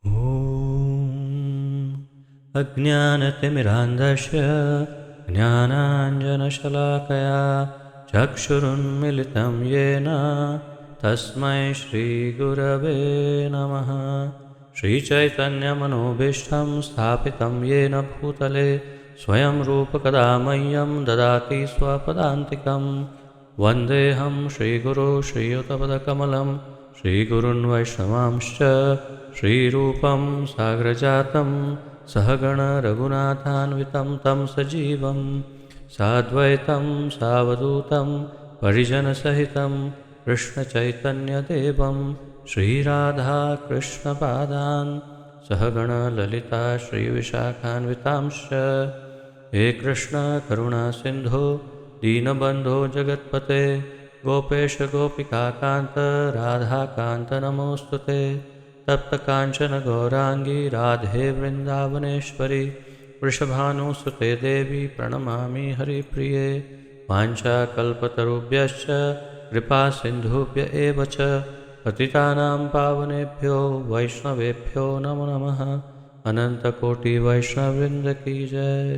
ॐ अज्ञानतिमिरान्धस्य ज्ञानाञ्जनशलाकया चक्षुरुन्मिलितं येन तस्मै श्रीगुरवे नमः। श्रीचैतन्यमनोभीष्टं स्थापितं येन भूतले स्वयं रूपकदा मह्यं ददाति स्वपदान्तिकं। वन्देऽहं श्रीगुरो श्रीयुतपदकमलं श्रीगुरुन् वैष्णवांश्च श्रीरूपं साग्रजातं सहगण रघुनाथान्वितं तं सजीवं साद्वैतं सावधूतं परिजनसहितं कृष्णचैतन्यदेवं श्रीराधाकृष्णपादान् सहगण ललिता श्रीविशाखान्वितांश्च। हे कृष्ण करुणा सिन्धो दीनबन्धो जगत्पते गोपेश गोपिकान्त राधाकान्त नमोऽस्तुते। तप्तकाञ्चन गौराङ्गी राधे वृन्दावनेश्वरी वृषभानुसुते देवी प्रणमामि हरिप्रिये। वाञ्छाकल्पतरुभ्यश्च कृपासिन्धुभ्य एव च पतितानां पावनेभ्यो वैष्णवेभ्यो नमो नमः। अनन्तकोटिवैष्णववृन्द की जय।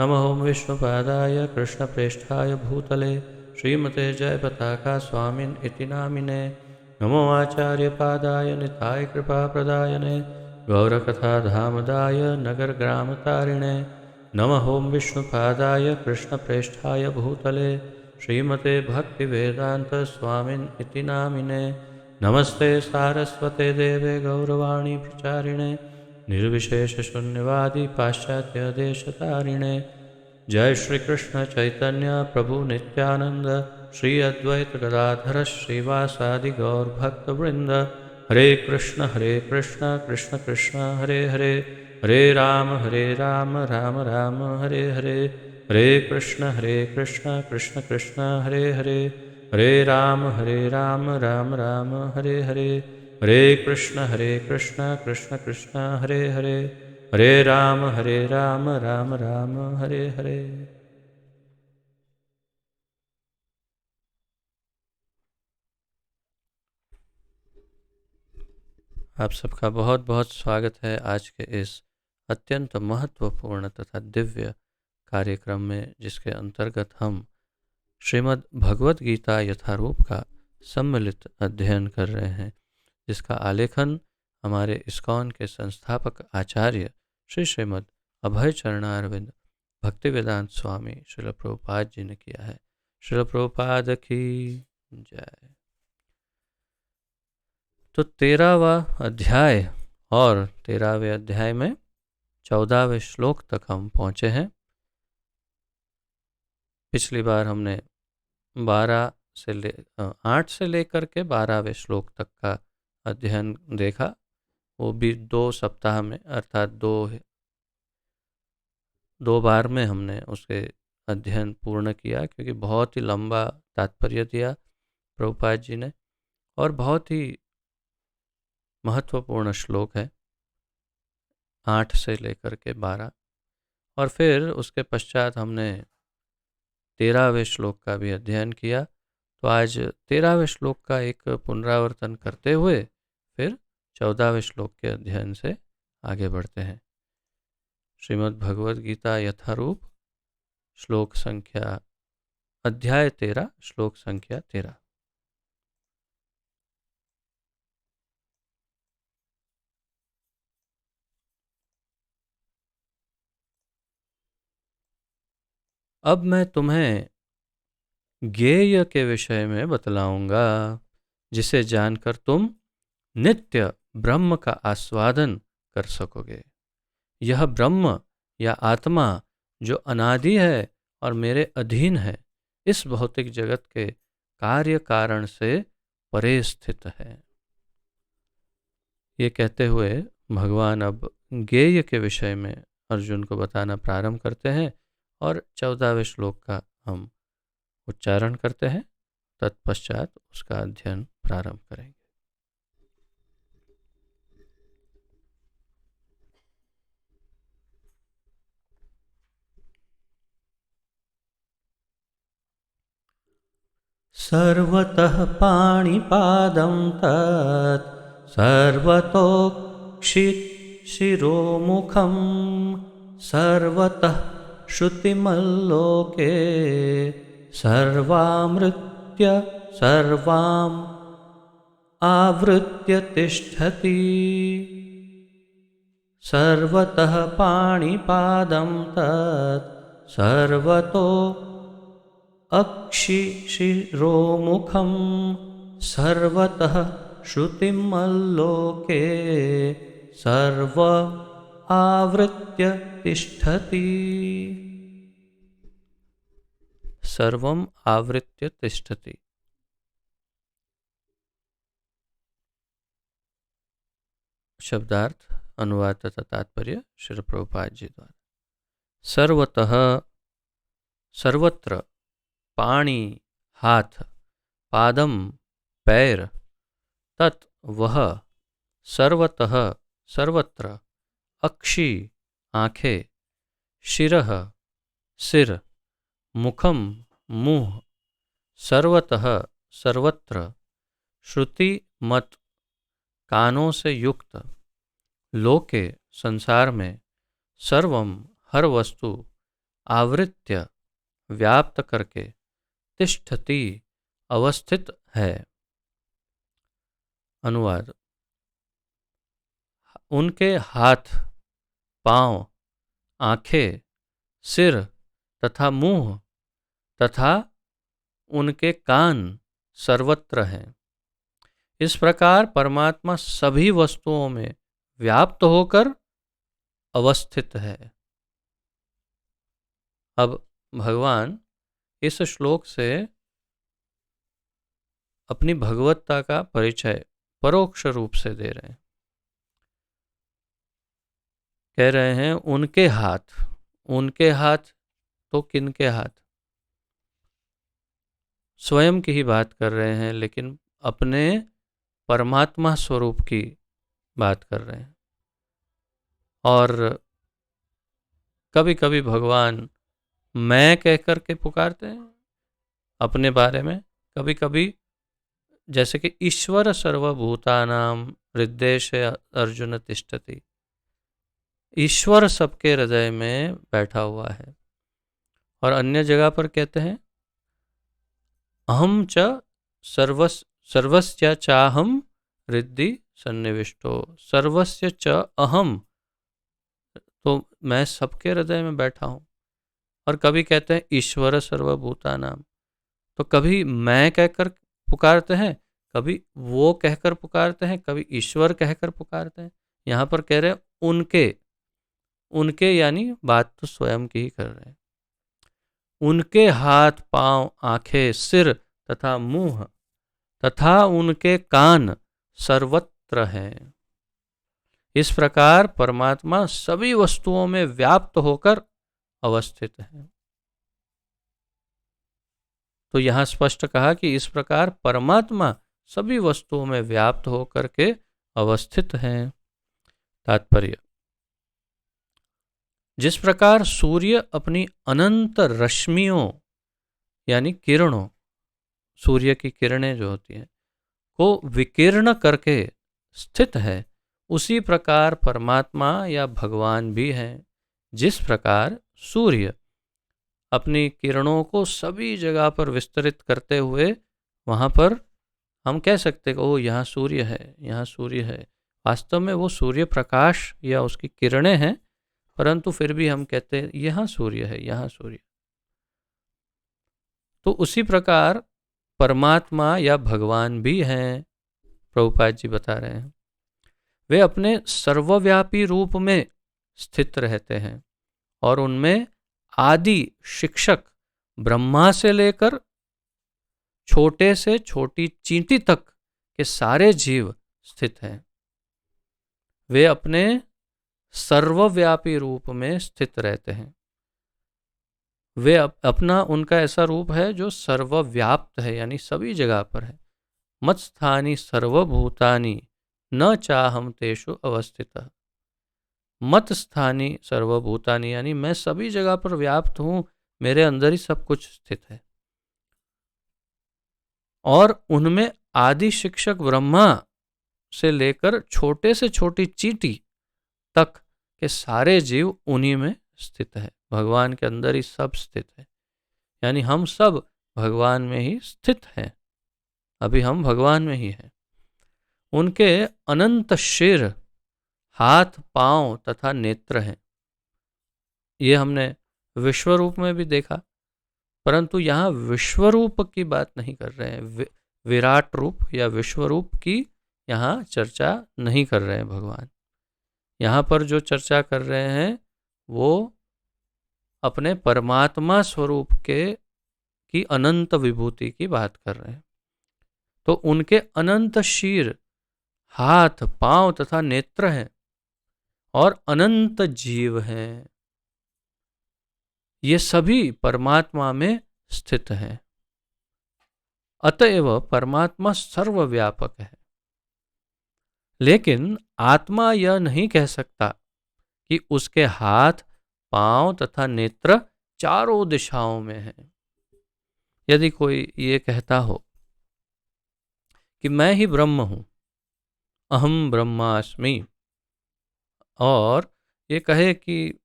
नमो विष्णुपादाय कृष्णप्रेष्ठाय भूतले श्रीमते जयपताका स्वामिन् इति नामिने। नमो आचार्यपादाय निताय कृपाप्रदायने गौरकथाधामदाय नगरग्रामतारिणे। नमः विष्णुपादाय कृष्णप्रेष्ठाय भूतले श्रीमते भक्तिवेदान्तस्वामिन् इति नामिने। नमस्ते सारस्वते देवे गौरवाणी प्रचारिणे निर्विशेषशून्यवादी पाश्चात्यदेशतारिणे। जय श्री कृष्ण चैतन्य प्रभु नित्यानंद श्री अद्वैत गदाधर श्रीवासादि गौर भक्तवृंद। हरे कृष्ण कृष्ण कृष्ण हरे हरे हरे राम राम राम हरे हरे। हरे कृष्ण कृष्ण कृष्ण हरे हरे हरे राम राम राम हरे हरे। हरे कृष्ण कृष्ण कृष्ण हरे हरे हरे राम राम राम हरे हरे। आप सबका बहुत बहुत स्वागत है आज के इस अत्यंत महत्वपूर्ण तथा दिव्य कार्यक्रम में, जिसके अंतर्गत हम श्रीमद् भगवत गीता यथारूप का सम्मिलित अध्ययन कर रहे हैं, जिसका आलेखन हमारे इस्कॉन के संस्थापक आचार्य श्री श्रीमद् अभय चरणारविंद भक्तिवेदांत स्वामी श्रील प्रभुपाद जी ने किया है। श्रील प्रभुपाद की जय। तो 13वां अध्याय और 13वें अध्याय में 14वें श्लोक तक हम पहुँचे हैं। पिछली बार हमने 8 से लेकर के 12वें श्लोक तक का अध्ययन देखा, वो भी 2 सप्ताह में, अर्थात दो बार में हमने उसके अध्ययन पूर्ण किया, क्योंकि बहुत ही लंबा तात्पर्य दिया प्रभुपाद जी ने और बहुत ही महत्वपूर्ण श्लोक है 8 से लेकर के 12। और फिर उसके पश्चात हमने 13वें श्लोक का भी अध्ययन किया। तो आज 13वें श्लोक का एक पुनरावर्तन करते हुए फिर 14वें श्लोक के अध्ययन से आगे बढ़ते हैं। श्रीमद् भगवद गीता यथारूप श्लोक संख्या अध्याय 13 श्लोक संख्या 13। अब मैं तुम्हें ज्ञेय के विषय में बतलाऊंगा, जिसे जानकर तुम नित्य ब्रह्म का आस्वादन कर सकोगे। यह ब्रह्म या आत्मा जो अनादि है और मेरे अधीन है, इस भौतिक जगत के कार्य कारण से परे स्थित है। ये कहते हुए भगवान अब ज्ञेय के विषय में अर्जुन को बताना प्रारंभ करते हैं और 14वें श्लोक का हम उच्चारण करते हैं, तत्पश्चात उसका अध्ययन प्रारंभ करेंगे। सर्वतः पाणिपादं तत् सर्वतोक्षिगोचरम् शिरोमुखं सर्वतः श्रुतिमल्लोके सर्वामृत्य सर्वाम् आवृत्य तिष्ठति सर्वतः पाणिपादं तत् सर्वतो अक्षिशिरोमुखं सर्वतः श्रुतिमल्लोके सर्व आवृत्य तिष्ठति। सर्वम आवृत्य तिष्ठति। शब्दार्थ, अनुवाद तथा तात्पर्य श्री प्रभुपाद जी द्वारा। सर्वतः सर्वत्र, पाणी हाथ, पादम पैर, तत् वह, सर्वतः सर्वत्र, अक्षि आँखें, शिरः सिर, मुखम मुँह, सर्वतः सर्वत्र, श्रुति मत कानों से युक्त, लोके संसार में, सर्वम हर वस्तु, आवृत्य व्याप्त करके, तिष्ठति अवस्थित है। अनुवाद। उनके हाथ, पाँव, आँखें, सिर तथा मुंह तथा उनके कान सर्वत्र हैं। इस प्रकार परमात्मा सभी वस्तुओं में व्याप्त होकर अवस्थित है। अब भगवान इस श्लोक से अपनी भगवत्ता का परिचय परोक्ष रूप से दे रहे हैं। कह रहे हैं उनके हाथ। उनके हाथ तो किनके हाथ? स्वयं की ही बात कर रहे हैं, लेकिन अपने परमात्मा स्वरूप की बात कर रहे हैं। और कभी कभी भगवान मैं कह कर के पुकारते हैं अपने बारे में। कभी कभी जैसे कि ईश्वर सर्वभूतानां हृदय अर्जुन तिष्ठति, ईश्वर सबके हृदय में बैठा हुआ है। और अन्य जगह पर कहते हैं अहम च सर्वस्य चाहम हृदि सन्निविष्टो, सर्वस्य च अहम, तो मैं सबके हृदय में बैठा हूँ। और कभी कहते हैं ईश्वर सर्वभूतानां, तो कभी मैं कहकर पुकारते हैं, कभी वो कहकर पुकारते हैं, कभी ईश्वर कहकर पुकारते हैं। यहाँ पर कह रहे हैं उनके। उनके यानी बात तो स्वयं की ही कर रहे हैं। उनके हाथ, पांव, आंखें, सिर तथा मुंह तथा उनके कान सर्वत्र हैं। इस प्रकार परमात्मा सभी वस्तुओं में व्याप्त होकर अवस्थित है। तो यहां स्पष्ट कहा कि इस प्रकार परमात्मा सभी वस्तुओं में व्याप्त होकर के अवस्थित हैं। तात्पर्य। जिस प्रकार सूर्य अपनी अनंत रश्मियों यानी किरणों, सूर्य की किरणें जो होती हैं, को विकीर्ण करके स्थित है, उसी प्रकार परमात्मा या भगवान भी हैं। जिस प्रकार सूर्य अपनी किरणों को सभी जगह पर विस्तरित करते हुए, वहाँ पर हम कह सकते हैं ओ यहाँ सूर्य है, यहाँ सूर्य है। वास्तव में वो सूर्य प्रकाश या उसकी किरणें हैं, परंतु फिर भी हम कहते हैं यहाँ सूर्य है, यहाँ सूर्य। तो उसी प्रकार परमात्मा या भगवान भी हैं। प्रभुपाद जी बता रहे हैं वे अपने सर्वव्यापी रूप में स्थित रहते हैं और उनमें आदि शिक्षक ब्रह्मा से लेकर छोटे से छोटी चींटी तक के सारे जीव स्थित हैं। वे अपने सर्वव्यापी रूप में स्थित रहते हैं। वे अपना उनका ऐसा रूप है जो सर्वव्याप्त है, यानी सभी जगह पर है। मत स्थानी सर्वभूतानि न चाहम तेषु अवस्थितः। मत स्थानी सर्वभूतानि यानी मैं सभी जगह पर व्याप्त हूं, मेरे अंदर ही सब कुछ स्थित है। और उनमें आदि शिक्षक ब्रह्मा से लेकर छोटे से छोटी चींटी तक के सारे जीव उन्हीं में स्थित है। भगवान के अंदर ही सब स्थित है, यानी हम सब भगवान में ही स्थित हैं। अभी हम भगवान में ही हैं। उनके अनंत शिर, हाथ, पांव तथा नेत्र हैं। ये हमने विश्वरूप में भी देखा, परंतु यहाँ विश्वरूप की बात नहीं कर रहे हैं। विराट रूप या विश्वरूप की यहाँ चर्चा नहीं कर रहे हैं भगवान। यहाँ पर जो चर्चा कर रहे हैं वो अपने परमात्मा स्वरूप की अनंत विभूति की बात कर रहे हैं। तो उनके अनंत शीर, हाथ, पांव तथा नेत्र हैं और अनंत जीव हैं। ये सभी परमात्मा में स्थित हैं। अतएव परमात्मा सर्वव्यापक है। लेकिन आत्मा यह नहीं कह सकता कि उसके हाथ, पांव तथा नेत्र चारों दिशाओं में हैं। यदि कोई ये कहता हो कि मैं ही ब्रह्म हूं, अहम ब्रह्मास्मि, और ये कहे कि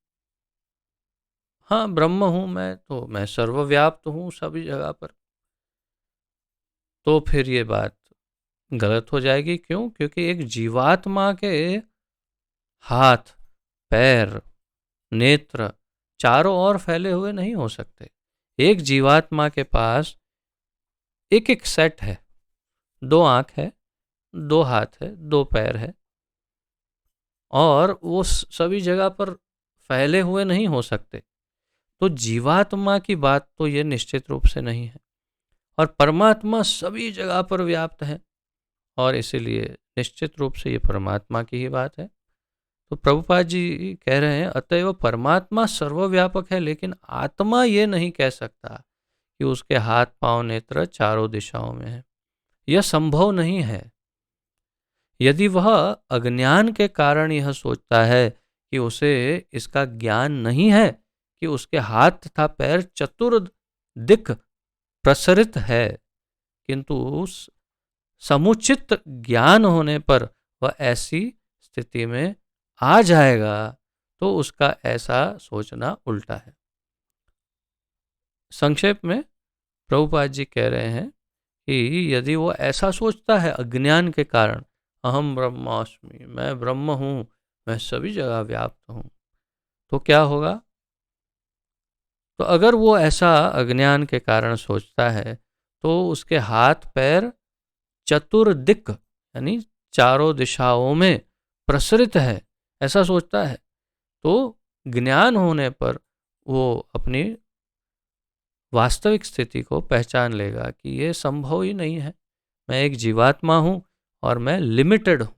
हाँ ब्रह्म हूं मैं, तो मैं सर्वव्याप्त हूं सभी जगह पर, तो फिर ये बात गलत हो जाएगी। क्यों? क्योंकि एक जीवात्मा के हाथ, पैर, नेत्र चारों ओर फैले हुए नहीं हो सकते। एक जीवात्मा के पास एक एक सेट है। 2 आंख है, 2 हाथ है, 2 पैर है, और वो सभी जगह पर फैले हुए नहीं हो सकते। तो जीवात्मा की बात तो ये निश्चित रूप से नहीं है। और परमात्मा सभी जगह पर व्याप्त है, और इसीलिए निश्चित रूप से ये परमात्मा की ही बात है। तो प्रभुपाद जी कह रहे हैं अतएव परमात्मा सर्वव्यापक है, लेकिन आत्मा ये नहीं कह सकता कि उसके हाथ, पांव, नेत्र चारों दिशाओं में है। यह संभव नहीं है। यदि वह अज्ञान के कारण यह सोचता है कि उसे इसका ज्ञान नहीं है कि उसके हाथ तथा पैर चतुर्दिक प्रसरित है, किंतु समुचित ज्ञान होने पर वह ऐसी स्थिति में आ जाएगा, तो उसका ऐसा सोचना उल्टा है। संक्षेप में प्रभुपाद जी कह रहे हैं कि यदि वो ऐसा सोचता है अज्ञान के कारण, अहम ब्रह्मास्मि, मैं ब्रह्म हूं, मैं सभी जगह व्याप्त हूं, तो क्या होगा? तो अगर वो ऐसा अज्ञान के कारण सोचता है तो उसके हाथ, पैर चतुर्दिक यानी चारों दिशाओं में प्रसरित है, ऐसा सोचता है, तो ज्ञान होने पर वो अपनी वास्तविक स्थिति को पहचान लेगा कि ये संभव ही नहीं है। मैं एक जीवात्मा हूँ और मैं लिमिटेड हूँ,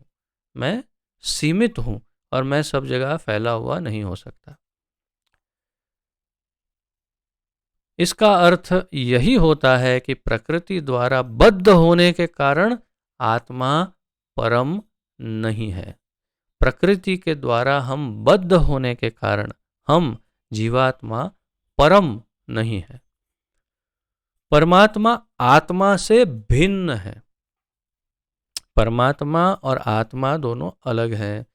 मैं सीमित हूँ, और मैं सब जगह फैला हुआ नहीं हो सकता। इसका अर्थ यही होता है कि प्रकृति द्वारा बद्ध होने के कारण आत्मा परम नहीं है। प्रकृति के द्वारा हम बद्ध होने के कारण हम जीवात्मा परम नहीं है। परमात्मा आत्मा से भिन्न है। परमात्मा और आत्मा दोनों अलग हैं।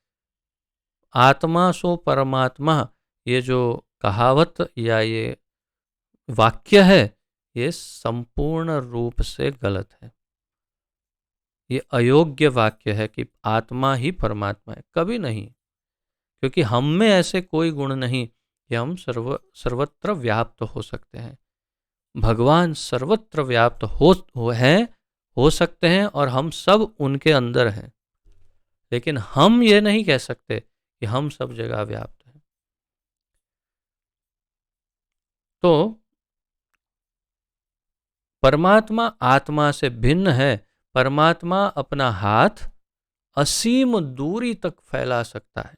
आत्मा सो परमात्मा, ये जो कहावत या ये वाक्य है, ये संपूर्ण रूप से गलत है। ये अयोग्य वाक्य है कि आत्मा ही परमात्मा है। कभी नहीं, क्योंकि हम में ऐसे कोई गुण नहीं कि हम सर्वत्र व्याप्त हो सकते हैं। भगवान सर्वत्र व्याप्त हो सकते हैं और हम सब उनके अंदर हैं, लेकिन हम ये नहीं कह सकते कि हम सब जगह व्याप्त हैं। तो परमात्मा आत्मा से भिन्न है। परमात्मा अपना हाथ असीम दूरी तक फैला सकता है,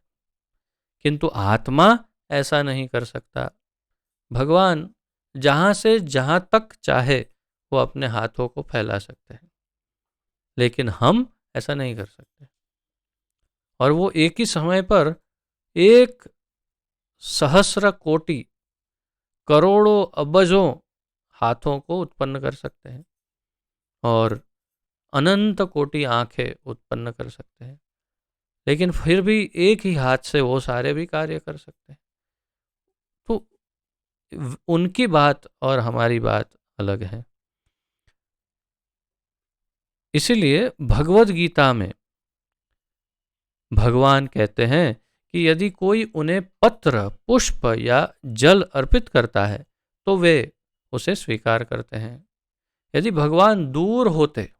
किंतु आत्मा ऐसा नहीं कर सकता। भगवान जहां से जहां तक चाहे वो अपने हाथों को फैला सकते हैं, लेकिन हम ऐसा नहीं कर सकते। और वो एक ही समय पर 1 सहस्र कोटि करोड़ों अबजों हाथों को उत्पन्न कर सकते हैं। और अनंत कोटि आंखें उत्पन्न कर सकते हैं, लेकिन फिर भी एक ही हाथ से वो सारे भी कार्य कर सकते हैं। तो उनकी बात और हमारी बात अलग है। इसीलिए भगवद गीता में भगवान कहते हैं कि यदि कोई उन्हें पत्र, पुष्प या जल अर्पित करता है तो वे उसे स्वीकार करते हैं। यदि भगवान दूर होते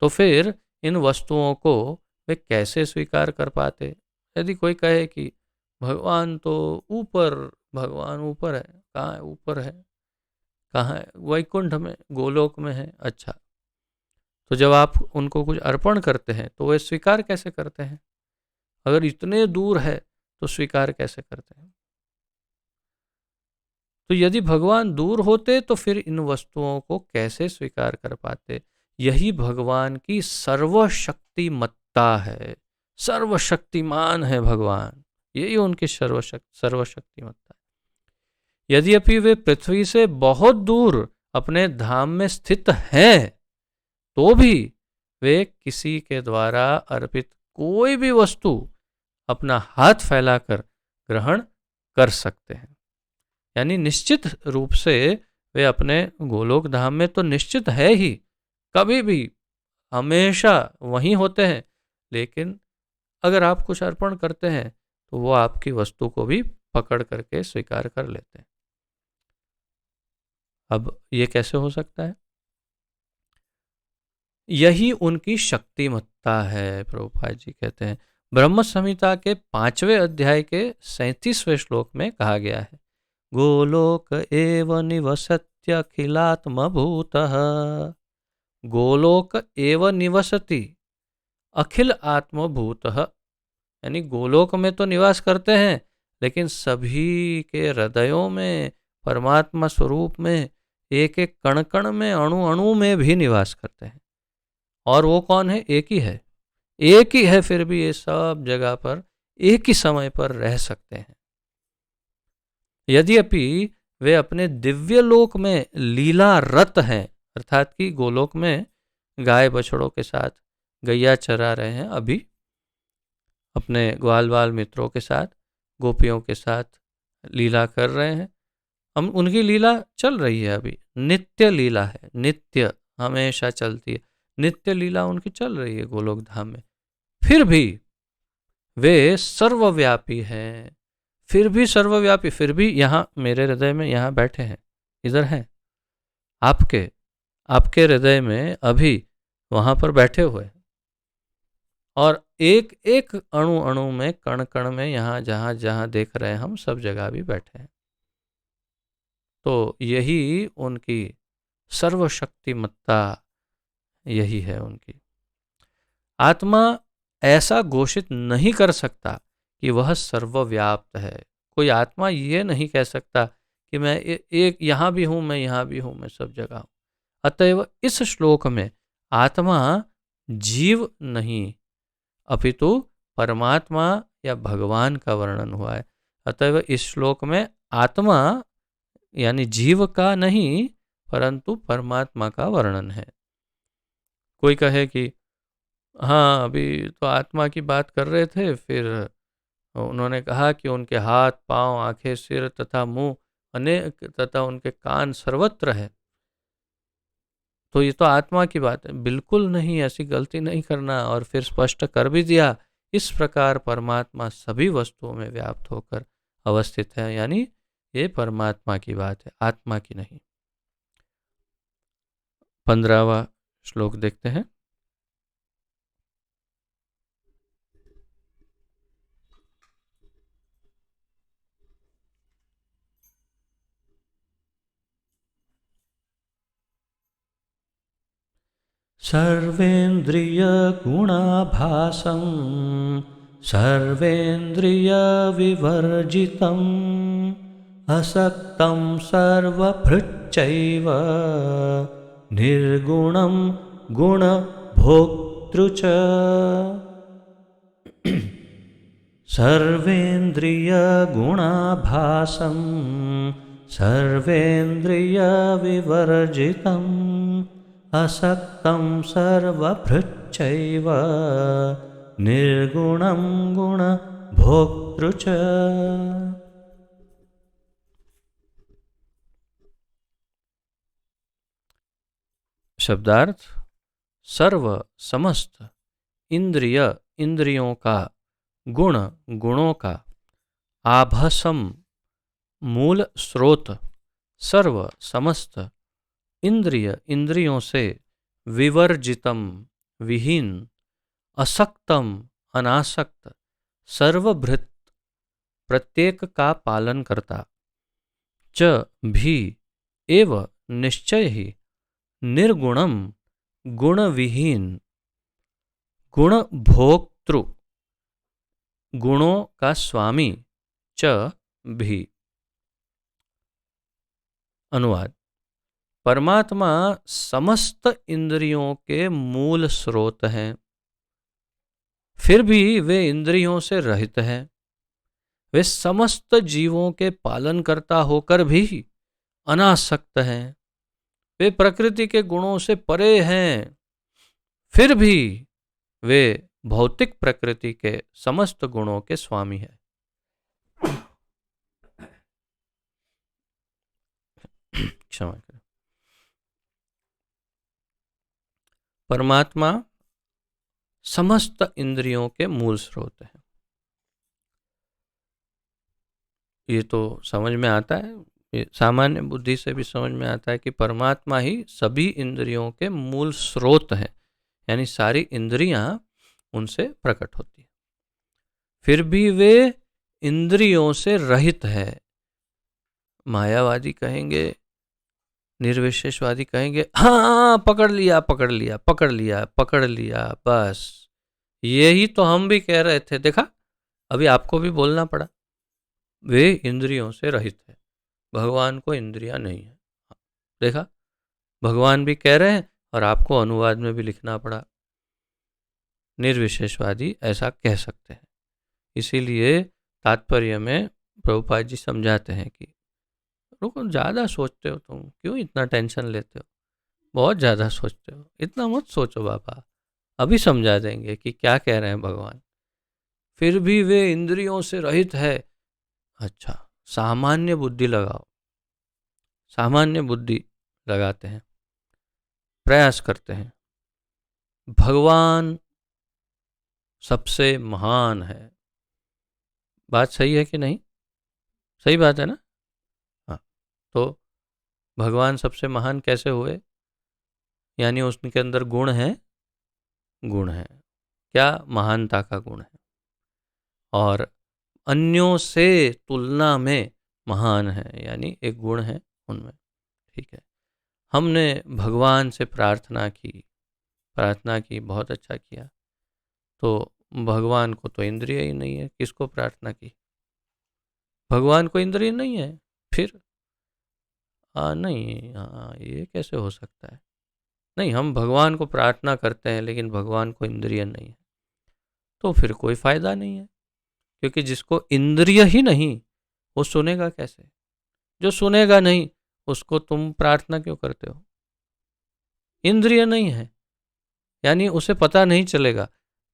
तो फिर इन वस्तुओं को वे कैसे स्वीकार कर पाते। यदि कोई कहे कि भगवान तो ऊपर, भगवान ऊपर है, कहाँ है? ऊपर है, कहाँ है? वैकुंठ में, गोलोक में है। अच्छा, तो जब आप उनको कुछ अर्पण करते हैं तो वे स्वीकार कैसे करते हैं? अगर इतने दूर है तो स्वीकार कैसे करते हैं? तो यदि भगवान दूर होते तो फिर इन वस्तुओं को कैसे स्वीकार कर पाते? यही भगवान की सर्वशक्तिमत्ता है। सर्वशक्तिमान है भगवान, यही उनकी सर्वशक्तिमत्ता है। यद्यपि वे पृथ्वी से बहुत दूर अपने धाम में स्थित हैं, तो भी वे किसी के द्वारा अर्पित कोई भी वस्तु अपना हाथ फैलाकर ग्रहण कर सकते हैं। यानी निश्चित रूप से वे अपने गोलोक धाम में तो निश्चित है ही, कभी भी हमेशा वहीं होते हैं, लेकिन अगर आप कुछ अर्पण करते हैं तो वो आपकी वस्तु को भी पकड़ करके स्वीकार कर लेते हैं। अब ये कैसे हो सकता है? यही उनकी शक्तिमत्ता है। प्रभुपाद जी कहते हैं, ब्रह्म संहिता के 5वें अध्याय के 37वें श्लोक में कहा गया है, गोलोक एव निवसत्यखिलात्मभूतः। गोलोक एव निवसति अखिल आत्मभूतः। यानी गोलोक में तो निवास करते हैं, लेकिन सभी के हृदयों में, परमात्मा स्वरूप में, एक एक कण कण में, अणु अणु में भी निवास करते हैं। और वो कौन है? एक ही है, एक ही है, फिर भी ये सब जगह पर एक ही समय पर रह सकते हैं। यद्यपि वे अपने दिव्य लोक में लीला रत हैं, अर्थात कि गोलोक में गाय बछड़ों के साथ गैया चरा रहे हैं, अभी अपने ग्वाल बाल मित्रों के साथ, गोपियों के साथ लीला कर रहे हैं। हम उनकी लीला चल रही है, अभी नित्य लीला है, नित्य हमेशा चलती है, नित्य लीला उनकी चल रही है गोलोक धाम में। फिर भी वे सर्वव्यापी हैं, फिर भी सर्वव्यापी, फिर भी यहाँ मेरे हृदय में यहाँ बैठे हैं, इधर हैं, आपके आपके हृदय में अभी वहां पर बैठे हुए हैं, और एक एक अणु अणु में, कण कण में, यहाँ जहाँ जहाँ देख रहे हैं हम, सब जगह भी बैठे हैं। तो यही उनकी सर्वशक्तिमत्ता, यही है उनकी। आत्मा ऐसा घोषित नहीं कर सकता कि वह सर्वव्याप्त है। कोई आत्मा ये नहीं कह सकता कि मैं एक यहाँ भी हूँ, मैं यहाँ भी हूँ, मैं सब जगह हूँ। अतएव इस श्लोक में आत्मा जीव नहीं, अपितु परमात्मा या भगवान का वर्णन हुआ है। अतएव इस श्लोक में आत्मा यानी जीव का नहीं, परंतु परमात्मा का वर्णन है। कोई कहे कि हाँ, अभी तो आत्मा की बात कर रहे थे, फिर उन्होंने कहा कि उनके हाथ, पांव, आंखें, सिर तथा मुंह अनेक तथा उनके कान सर्वत्र है, तो ये तो आत्मा की बात है। बिल्कुल नहीं, ऐसी गलती नहीं करना। और फिर स्पष्ट कर भी दिया, इस प्रकार परमात्मा सभी वस्तुओं में व्याप्त होकर अवस्थित है, यानी ये परमात्मा की बात है, आत्मा की नहीं। 15वां श्लोक देखते हैं। सर्वेन्द्रियगुणाभासं सर्वेन्द्रियविवर्जितम् असक्तं सर्वभृच्चैव निर्गुणं गुणभोक्तृ च। सर्वेन्द्रियगुणाभासं सर्वेन्द्रियविवर्जितम् असक्तं सर्वभृच्चैव निर्गुणं गुणभोक्तृ च। शब्दार्थ: सर्व समस्त, इंद्रिय इंद्रियों का, गुण गुणों का, आभसम मूल स्रोत, सर्व समस्त, इंद्रिय इंद्रियों से, विवर्जितम विहीन, असक्तम अनासक्त, सर्वभृत प्रत्येक का पालन करता, च भी एव निश्चय ही, निर्गुणम गुणविहीन, गुण भोक्तृ गुणों का स्वामी, च भी। अनुवाद: परमात्मा समस्त इंद्रियों के मूल स्रोत हैं, फिर भी वे इंद्रियों से रहित हैं। वे समस्त जीवों के पालन करता होकर भी अनासक्त हैं। वे प्रकृति के गुणों से परे हैं, फिर भी वे भौतिक प्रकृति के समस्त गुणों के स्वामी हैं। क्षमा करें। परमात्मा समस्त इंद्रियों के मूल स्रोत है। ये तो समझ में आता है, ये सामान्य बुद्धि से भी समझ में आता है कि परमात्मा ही सभी इंद्रियों के मूल स्रोत हैं, यानी सारी इंद्रियां उनसे प्रकट होती हैं। फिर भी वे इंद्रियों से रहित है। मायावादी कहेंगे, निर्विशेषवादी कहेंगे, हाँ पकड़ लिया पकड़ लिया पकड़ लिया पकड़ लिया, बस यही तो हम भी कह रहे थे। देखा, अभी आपको भी बोलना पड़ा। वे इंद्रियों से रहित है, भगवान को इंद्रियां नहीं है। देखा, भगवान भी कह रहे हैं और आपको अनुवाद में भी लिखना पड़ा। निर्विशेषवादी ऐसा कह सकते हैं। इसीलिए तात्पर्य में प्रभुपाद जी समझाते हैं कि रुको, ज़्यादा सोचते हो तुम, क्यों इतना टेंशन लेते हो, बहुत ज़्यादा सोचते हो, इतना मत सोचो बाबा, अभी समझा देंगे कि क्या कह रहे हैं भगवान। फिर भी वे इंद्रियों से रहित है। अच्छा, सामान्य बुद्धि लगाओ। सामान्य बुद्धि लगाते हैं, प्रयास करते हैं, भगवान सबसे महान है। बात सही है कि नहीं? सही बात है ना? हाँ, तो भगवान सबसे महान कैसे हुए? यानी उसके अंदर गुण है, गुण है क्या? महानता का गुण है, और अन्यों से तुलना में महान है, यानी एक गुण है उनमें। ठीक है, हमने भगवान से प्रार्थना की, बहुत अच्छा किया। तो भगवान को तो इंद्रिय ही नहीं है, किसको प्रार्थना की? भगवान को इंद्रिय नहीं है, फिर नहीं, ये कैसे हो सकता है? नहीं, हम भगवान को प्रार्थना करते हैं लेकिन भगवान को इंद्रिय नहीं है, तो फिर कोई फायदा नहीं है, क्योंकि जिसको इंद्रिय ही नहीं वो सुनेगा कैसे? जो सुनेगा नहीं उसको तुम प्रार्थना क्यों करते हो? इंद्रिय नहीं है, यानी उसे पता नहीं चलेगा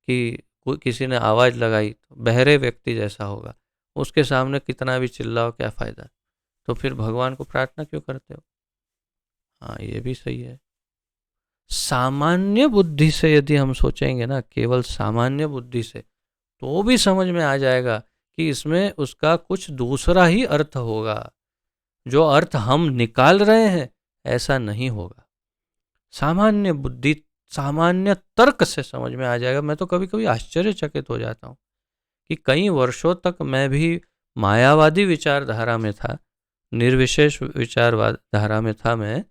कि किसी ने आवाज़ लगाई तो बहरे व्यक्ति जैसा होगा, उसके सामने कितना भी चिल्लाओ क्या फ़ायदा? तो फिर भगवान को प्रार्थना क्यों करते हो? हाँ, ये भी सही है। सामान्य बुद्धि से यदि हम सोचेंगे ना, केवल सामान्य बुद्धि से, तो भी समझ में आ जाएगा कि इसमें उसका कुछ दूसरा ही अर्थ होगा। जो अर्थ हम निकाल रहे हैं ऐसा नहीं होगा। सामान्य बुद्धि, सामान्य तर्क से समझ में आ जाएगा। मैं तो कभी कभी आश्चर्यचकित हो जाता हूँ कि कई वर्षों तक मैं भी मायावादी विचारधारा में था, निर्विशेष विचारधारा में था। मैं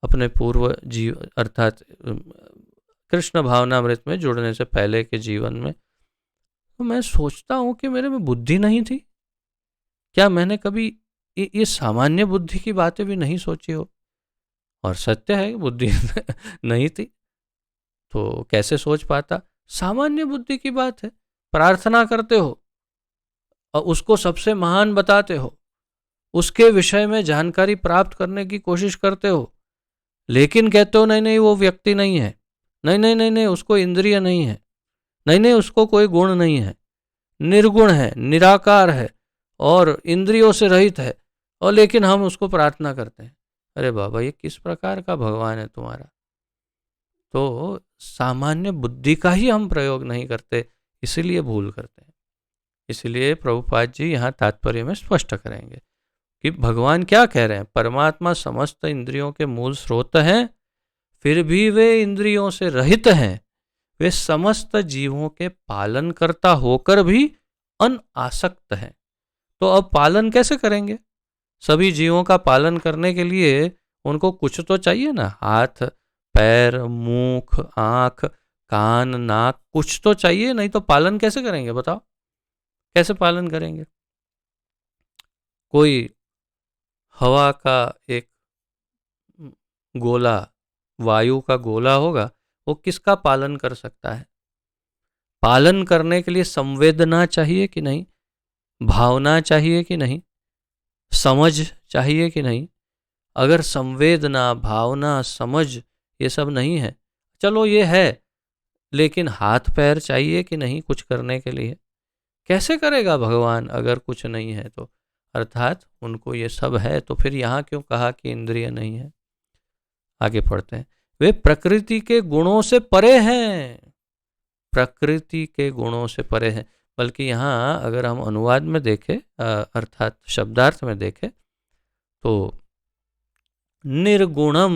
अपने पूर्व जीव अर्थात कृष्ण भावनामृत में जुड़ने से पहले के जीवन में, तो मैं सोचता हूँ कि मेरे में बुद्धि नहीं थी क्या? मैंने कभी ये सामान्य बुद्धि की बातें भी नहीं सोची हो? और सत्य है, बुद्धि नहीं थी तो कैसे सोच पाता? सामान्य बुद्धि की बात है। प्रार्थना करते हो और उसको सबसे महान बताते हो, उसके विषय में जानकारी प्राप्त करने की कोशिश करते हो, लेकिन कहते हो नहीं नहीं वो व्यक्ति नहीं है, नहीं नहीं नहीं नहीं उसको इंद्रिय नहीं है, नहीं नहीं उसको कोई गुण नहीं है, निर्गुण है, निराकार है और इंद्रियों से रहित है, और लेकिन हम उसको प्रार्थना करते हैं। अरे बाबा ये किस प्रकार का भगवान है तुम्हारा? तो सामान्य बुद्धि का ही हम प्रयोग नहीं करते, इसीलिए भूल करते हैं। इसलिए प्रभुपाद जी यहाँ तात्पर्य में स्पष्ट करेंगे कि भगवान क्या कह रहे हैं। परमात्मा समस्त इंद्रियों के मूल स्रोत हैं, फिर भी वे इंद्रियों से रहित हैं। वे समस्त जीवों के पालन करता होकर भी अनासक्त हैं। तो अब पालन कैसे करेंगे? सभी जीवों का पालन करने के लिए उनको कुछ तो चाहिए ना, हाथ पैर मुख आँख कान नाक, कुछ तो चाहिए, नहीं तो पालन कैसे करेंगे बताओ? कैसे पालन करेंगे? कोई हवा का एक गोला, वायु का गोला होगा, वो किसका पालन कर सकता है? पालन करने के लिए संवेदना चाहिए कि नहीं, भावना चाहिए कि नहीं, समझ चाहिए कि नहीं? अगर संवेदना भावना समझ ये सब नहीं है, चलो ये है, लेकिन हाथ पैर चाहिए कि नहीं कुछ करने के लिए? कैसे करेगा भगवान अगर कुछ नहीं है तो? अर्थात उनको ये सब है, तो फिर यहाँ क्यों कहा कि इंद्रिय नहीं है? आगे पढ़ते हैं। वे प्रकृति के गुणों से परे हैं, प्रकृति के गुणों से परे हैं। बल्कि यहाँ अगर हम अनुवाद में देखें, अर्थात शब्दार्थ में देखें, तो निर्गुणम,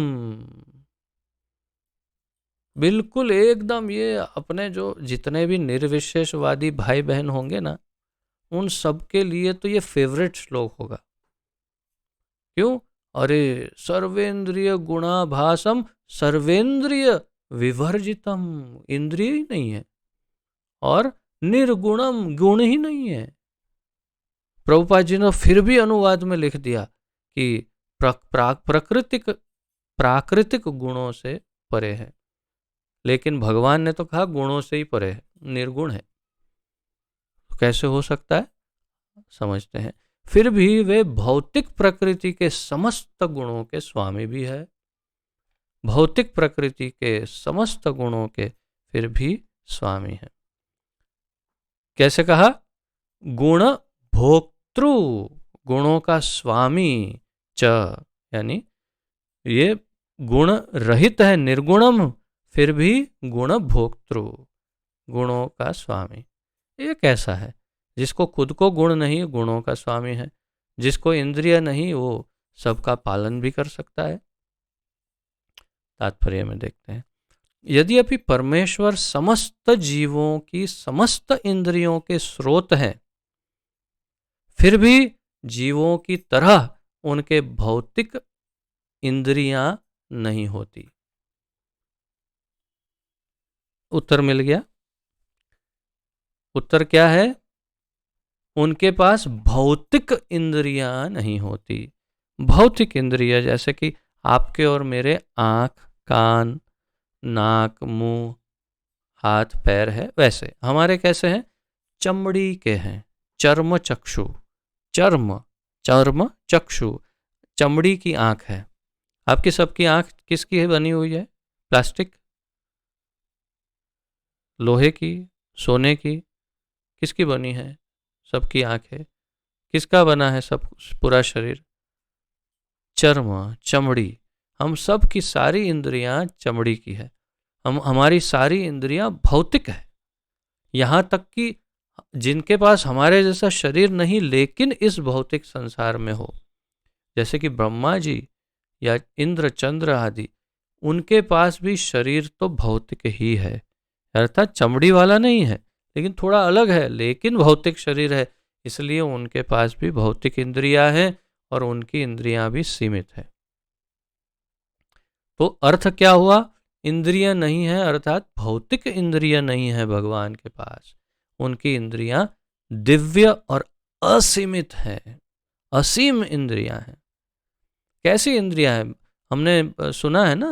बिल्कुल एकदम, ये अपने जो जितने भी निर्विशेषवादी भाई बहन होंगे ना, उन सब के लिए तो ये फेवरेट श्लोक होगा। क्यों? अरे सर्वेंद्रिय गुणाभासम सर्वेंद्रिय विवर्जितम, इंद्रिय ही नहीं है और निर्गुणम, गुण ही नहीं है। प्रभुपाद जी ने फिर भी अनुवाद में लिख दिया कि प्राकृतिक गुणों से परे है, लेकिन भगवान ने तो कहा गुणों से ही परे है, निर्गुण है। तो कैसे हो सकता है? समझते हैं। फिर भी वे भौतिक प्रकृति के समस्त गुणों के स्वामी भी है, भौतिक प्रकृति के समस्त गुणों के फिर भी स्वामी है। कैसे कहा? गुण भोक्तृ, गुणों का स्वामी च, यानी ये गुण रहित है, निर्गुणम, फिर भी गुण भोक्तृ, गुणों का स्वामी। ये कैसा है? जिसको खुद को गुण नहीं, गुणों का स्वामी है। जिसको इंद्रिय नहीं, वो सबका पालन भी कर सकता है। तात्पर्य में देखते हैं। यदि अभी परमेश्वर समस्त जीवों की समस्त इंद्रियों के स्रोत हैं, फिर भी जीवों की तरह उनके भौतिक इंद्रियां नहीं होती। उत्तर मिल गया। उत्तर क्या है? उनके पास भौतिक इंद्रियां नहीं होती। भौतिक इंद्रिय जैसे कि आपके और मेरे आँख कान नाक मुंह हाथ पैर है, वैसे हमारे कैसे हैं? चमड़ी के हैं, चर्म चक्षु, चर्म चर्म चक्षु, चमड़ी की आँख है। आपकी सबकी आँख किसकी बनी हुई है? प्लास्टिक, लोहे की, सोने की, किसकी बनी है? सबकी आँख है। किसका बना है सब पूरा शरीर? चर्म चमड़ी। हम सब की सारी इंद्रियां चमड़ी की है, हमारी सारी इंद्रियां भौतिक है। यहाँ तक कि जिनके पास हमारे जैसा शरीर नहीं लेकिन इस भौतिक संसार में हो, जैसे कि ब्रह्मा जी या इंद्र चंद्र आदि, उनके पास भी शरीर तो भौतिक ही है, अर्थात चमड़ी वाला नहीं है, लेकिन थोड़ा अलग है, लेकिन भौतिक शरीर है। इसलिए उनके पास भी भौतिक इंद्रियां हैं और उनकी इंद्रियां भी सीमित है। तो अर्थ क्या हुआ? इंद्रिय नहीं है, अर्थात भौतिक इंद्रिय नहीं है भगवान के पास। उनकी इंद्रियां दिव्य और असीमित है, असीम इंद्रियां हैं। कैसी इंद्रियां हैं? हमने सुना है ना,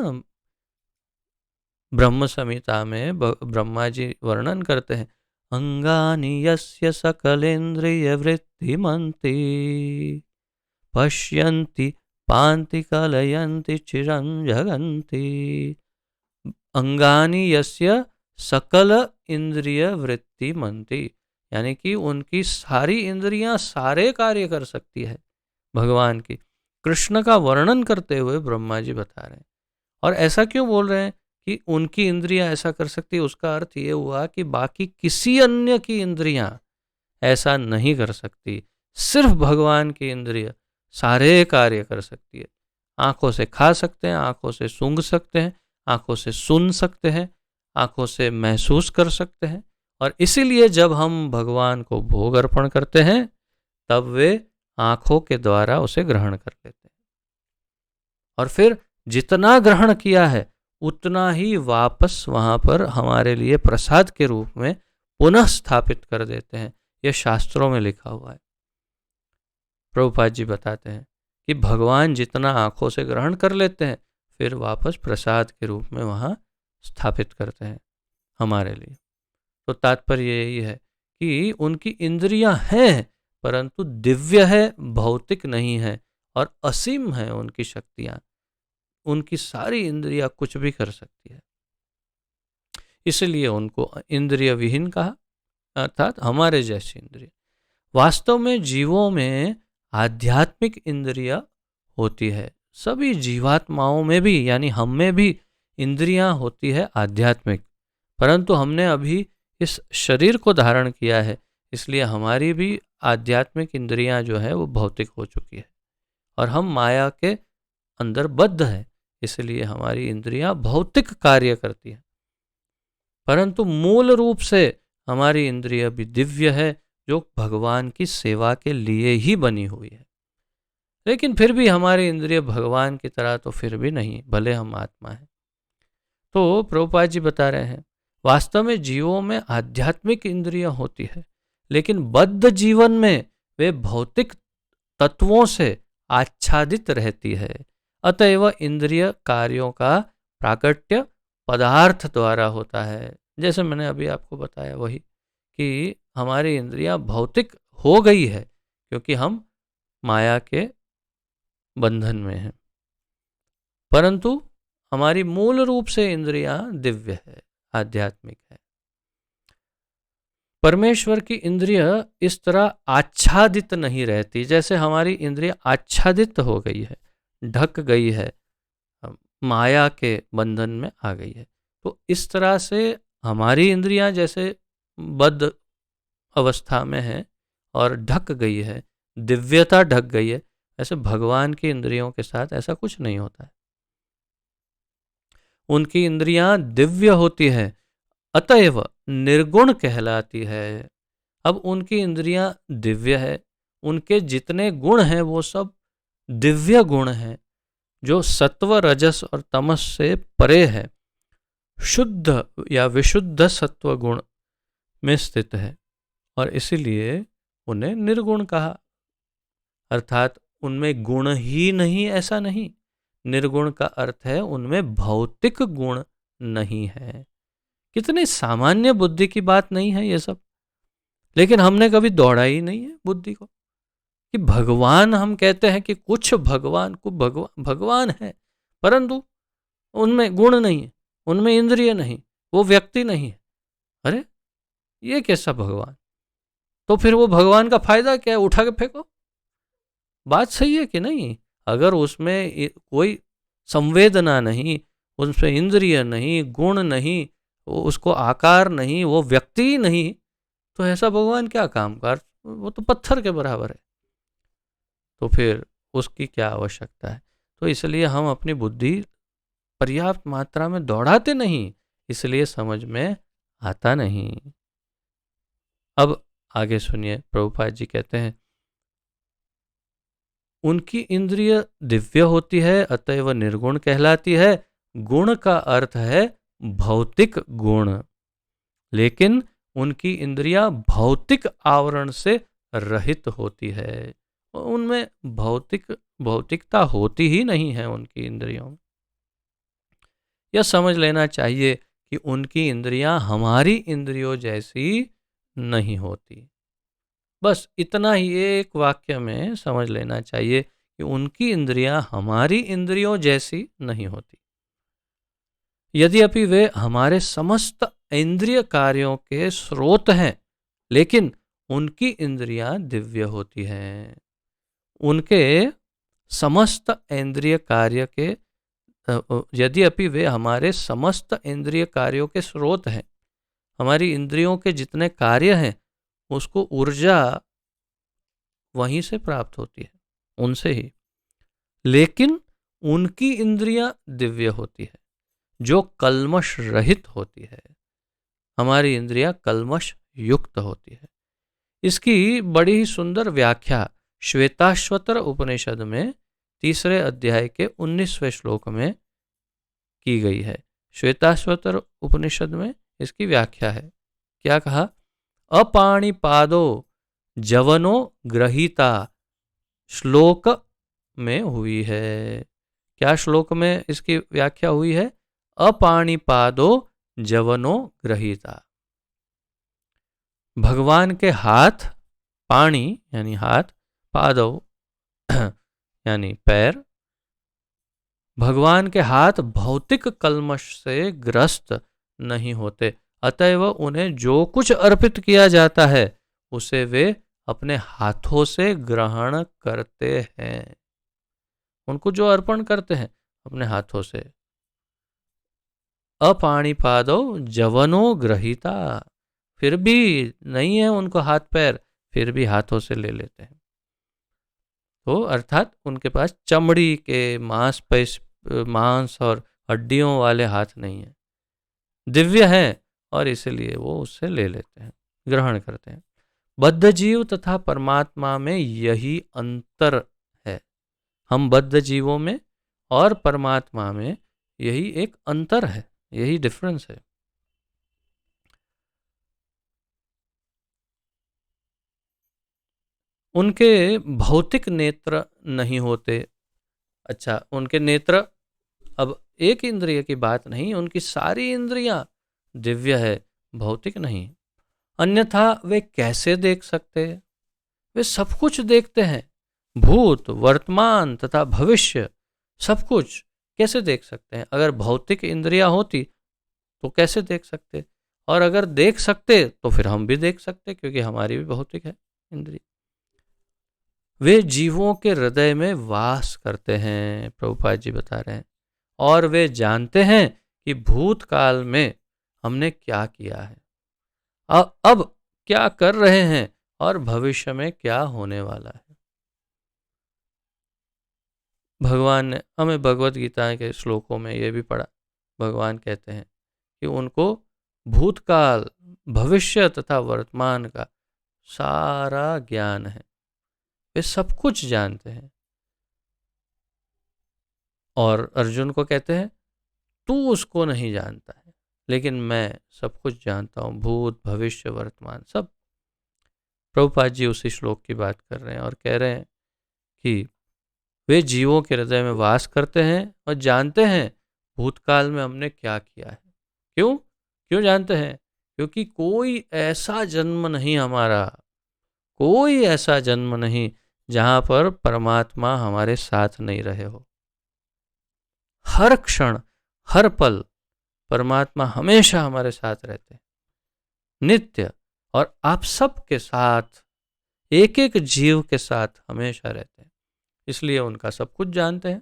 ब्रह्म संहिता में ब्रह्मा जी वर्णन करते हैं, अंगानि यस्य सकलेन्द्रिय वृत्तिमन्ति पश्यन्ति पान्ति कलयन्ति चिरं जगन्ति। अंगानि यस्य सकल इंद्रिय वृत्ति मनती, यानी कि उनकी सारी इंद्रियां सारे कार्य कर सकती है भगवान की। कृष्ण का वर्णन करते हुए ब्रह्मा जी बता रहे हैं। और ऐसा क्यों बोल रहे हैं कि उनकी इंद्रियां ऐसा कर सकती है? उसका अर्थ ये हुआ कि बाकी किसी अन्य की इंद्रियां ऐसा नहीं कर सकती, सिर्फ भगवान की इंद्रिय सारे कार्य कर सकती है। आंखों से खा सकते हैं, आंखों से सूंघ सकते हैं, आंखों से सुन सकते हैं, आंखों से महसूस कर सकते हैं। और इसीलिए जब हम भगवान को भोग अर्पण करते हैं तब वे आंखों के द्वारा उसे ग्रहण कर लेते हैं, और फिर जितना ग्रहण किया है उतना ही वापस वहां पर हमारे लिए प्रसाद के रूप में पुनः स्थापित कर देते हैं। यह शास्त्रों में लिखा हुआ है। प्रभुपाद जी बताते हैं कि भगवान जितना आंखों से ग्रहण कर लेते हैं फिर वापस प्रसाद के रूप में वहां स्थापित करते हैं हमारे लिए। तो तात्पर्य यही है कि उनकी इंद्रियां हैं परंतु दिव्य है, भौतिक नहीं है, और असीम है उनकी शक्तियां। उनकी सारी इंद्रियां कुछ भी कर सकती है, इसलिए उनको इंद्रिय विहीन कहा, अर्थात हमारे जैसी इंद्रिय। वास्तव में जीवों में आध्यात्मिक इंद्रिया होती है। सभी जीवात्माओं में भी, यानी हम में भी इंद्रियां होती है आध्यात्मिक, परंतु हमने अभी इस शरीर को धारण किया है, इसलिए हमारी भी आध्यात्मिक इंद्रियां जो है वो भौतिक हो चुकी है, और हम माया के अंदर बद्ध है, इसलिए हमारी इंद्रियां भौतिक कार्य करती है। परंतु मूल रूप से हमारी इंद्रिय भी दिव्य है, जो भगवान की सेवा के लिए ही बनी हुई है। लेकिन फिर भी हमारी इंद्रिय भगवान की तरह तो फिर भी नहीं, भले हम आत्मा हैं। तो प्रभुपाद जी बता रहे हैं वास्तव में जीवों में आध्यात्मिक इंद्रियां होती है, लेकिन बद्ध जीवन में वे भौतिक तत्वों से आच्छादित रहती है। अतएव इंद्रिय कार्यों का प्राकट्य पदार्थ द्वारा होता है। जैसे मैंने अभी आपको बताया वही कि हमारी इंद्रियां भौतिक हो गई है क्योंकि हम माया के बंधन में हैं, परंतु हमारी मूल रूप से इंद्रियां दिव्य है, आध्यात्मिक है। परमेश्वर की इंद्रिय इस तरह आच्छादित नहीं रहती, जैसे हमारी इंद्रिय आच्छादित हो गई है, ढक गई है, माया के बंधन में आ गई है। तो इस तरह से हमारी इंद्रियां जैसे बद्ध अवस्था में है और ढक गई है, दिव्यता ढक गई है, ऐसे भगवान की इंद्रियों के साथ ऐसा कुछ नहीं होता है। उनकी इंद्रियां दिव्य होती है, अतएव निर्गुण कहलाती है। अब उनकी इंद्रियां दिव्य है, उनके जितने गुण हैं वो सब दिव्य गुण हैं, जो सत्व रजस और तमस से परे है, शुद्ध या विशुद्ध सत्व गुण में स्थित है, और इसीलिए उन्हें निर्गुण कहा। अर्थात उनमें गुण ही नहीं, ऐसा नहीं। निर्गुण का अर्थ है उनमें भौतिक गुण नहीं है। कितनी सामान्य बुद्धि की बात नहीं है ये सब, लेकिन हमने कभी दौड़ा ही नहीं है बुद्धि को कि भगवान, हम कहते हैं कि कुछ भगवान को भगवान है, परंतु उनमें गुण नहीं है, उनमें इंद्रिय नहीं, वो व्यक्ति नहीं है। अरे ये कैसा भगवान? तो फिर वो भगवान का फायदा क्या है? उठा के फेंको। बात सही है कि नहीं? अगर उसमें कोई संवेदना नहीं, उसमें इंद्रिय नहीं, गुण नहीं, उसको आकार नहीं, वो व्यक्ति ही नहीं, तो ऐसा भगवान क्या काम कर? वो तो पत्थर के बराबर है। तो फिर उसकी क्या आवश्यकता है? तो इसलिए हम अपनी बुद्धि पर्याप्त मात्रा में दौड़ाते नहीं, इसलिए समझ में आता नहीं। अब आगे सुनिए, प्रभुपाद जी कहते हैं उनकी इंद्रिय दिव्य होती है, अतएव निर्गुण कहलाती है। गुण का अर्थ है भौतिक गुण, लेकिन उनकी इंद्रियां भौतिक आवरण से रहित होती है, उनमें भौतिकता होती ही नहीं है उनकी इंद्रियों में। यह समझ लेना चाहिए कि उनकी इंद्रियां हमारी इंद्रियों जैसी नहीं होती। बस इतना ही एक वाक्य में समझ लेना चाहिए कि उनकी इंद्रियां हमारी इंद्रियों जैसी नहीं होती, यद्यपि वे हमारे समस्त इंद्रिय कार्यों के स्रोत हैं, लेकिन उनकी इंद्रियां दिव्य होती हैं। उनके समस्त इंद्रिय कार्य के यद्यपि वे हमारे समस्त इंद्रिय कार्यों के स्रोत हैं, हमारी इंद्रियों के जितने कार्य हैं उसको ऊर्जा वहीं से प्राप्त होती है, उनसे ही। लेकिन उनकी इंद्रियां दिव्य होती है, जो कल्मश रहित होती है। हमारी इंद्रियां कल्मश युक्त होती है। इसकी बड़ी ही सुंदर व्याख्या श्वेताश्वतर उपनिषद में 3 अध्याय के 19वें श्लोक में की गई है। श्वेताश्वतर उपनिषद में इसकी व्याख्या है। क्या कहा? अपाणिपादो जवनो ग्रहीता श्लोक में हुई है। क्या श्लोक में इसकी व्याख्या हुई है? अपाणिपादो जवनो ग्रहीता। भगवान के हाथ, पाणी यानी हाथ, पादव यानी पैर, भगवान के हाथ भौतिक कल्मश से ग्रस्त नहीं होते, अतएव उन्हें जो कुछ अर्पित किया जाता है उसे वे अपने हाथों से ग्रहण करते हैं। उनको जो अर्पण करते हैं अपने हाथों से। अपाणिपादो जवनो ग्रहीता, फिर भी नहीं है उनको हाथ पैर, फिर भी हाथों से ले लेते हैं। तो अर्थात उनके पास चमड़ी के मांस और हड्डियों वाले हाथ नहीं है, दिव्य हैं, और इसलिए वो उससे ले लेते हैं, ग्रहण करते हैं। बद्ध जीव तथा परमात्मा में यही अंतर है। हम बद्ध जीवों में और परमात्मा में यही एक अंतर है, यही डिफरेंस है। उनके भौतिक नेत्र नहीं होते। अच्छा, उनके नेत्र, अब एक इंद्रिय की बात नहीं, उनकी सारी इंद्रियां दिव्य है, भौतिक नहीं। अन्यथा वे कैसे देख सकते हैं? वे सब कुछ देखते हैं, भूत वर्तमान तथा भविष्य, सब कुछ कैसे देख सकते हैं? अगर भौतिक इंद्रियां होती तो कैसे देख सकते? और अगर देख सकते तो फिर हम भी देख सकते, क्योंकि हमारी भी भौतिक है इंद्रिय। वे जीवों के हृदय में वास करते हैं, प्रभुपाद जी बता रहे हैं, और वे जानते हैं कि भूतकाल में हमने क्या किया है, अब क्या कर रहे हैं, और भविष्य में क्या होने वाला है। भगवान ने हमें भगवत गीता के श्लोकों में ये भी पढ़ा, भगवान कहते हैं कि उनको भूतकाल, भविष्य तथा वर्तमान का सारा ज्ञान है, वे सब कुछ जानते हैं। और अर्जुन को कहते हैं तू उसको नहीं जानता है, लेकिन मैं सब कुछ जानता हूं, भूत भविष्य वर्तमान सब। प्रभुपाद जी उसी श्लोक की बात कर रहे हैं और कह रहे हैं कि वे जीवों के हृदय में वास करते हैं और जानते हैं भूतकाल में हमने क्या किया है। क्यों क्यों जानते हैं? क्योंकि कोई ऐसा जन्म नहीं हमारा, कोई ऐसा जन्म नहीं जहां पर परमात्मा हमारे साथ नहीं रहे हो। हर क्षण हर पल परमात्मा हमेशा हमारे साथ रहते हैं, नित्य, और आप सब के साथ, एक एक जीव के साथ हमेशा रहते हैं। इसलिए उनका सब कुछ जानते हैं,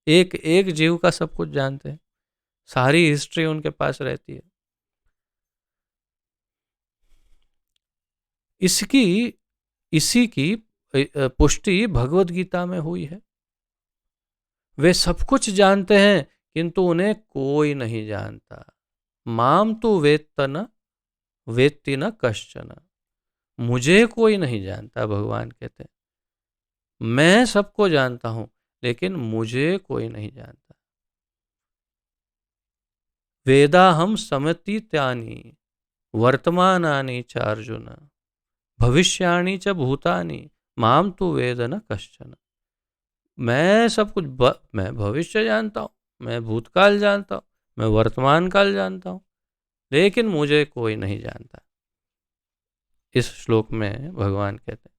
एक एक जीव का सब कुछ जानते हैं, सारी हिस्ट्री उनके पास रहती है। इसी की पुष्टि भगवत गीता में हुई है। वे सब कुछ जानते हैं किंतु उन्हें कोई नहीं जानता। माम तो वेत्ति न कश्चन, मुझे कोई नहीं जानता, भगवान कहते हैं। मैं सबको जानता हूं लेकिन मुझे कोई नहीं जानता। वेदाहम समतीत्यानि वर्तमानानि च अर्जुन भविष्याणि च भूतानि माम तो वेद न कश्चन। मैं सब कुछ मैं भविष्य जानता हूँ, मैं भूतकाल जानता हूँ, मैं वर्तमान काल जानता हूँ, लेकिन मुझे कोई नहीं जानता। इस श्लोक में भगवान कहते हैं,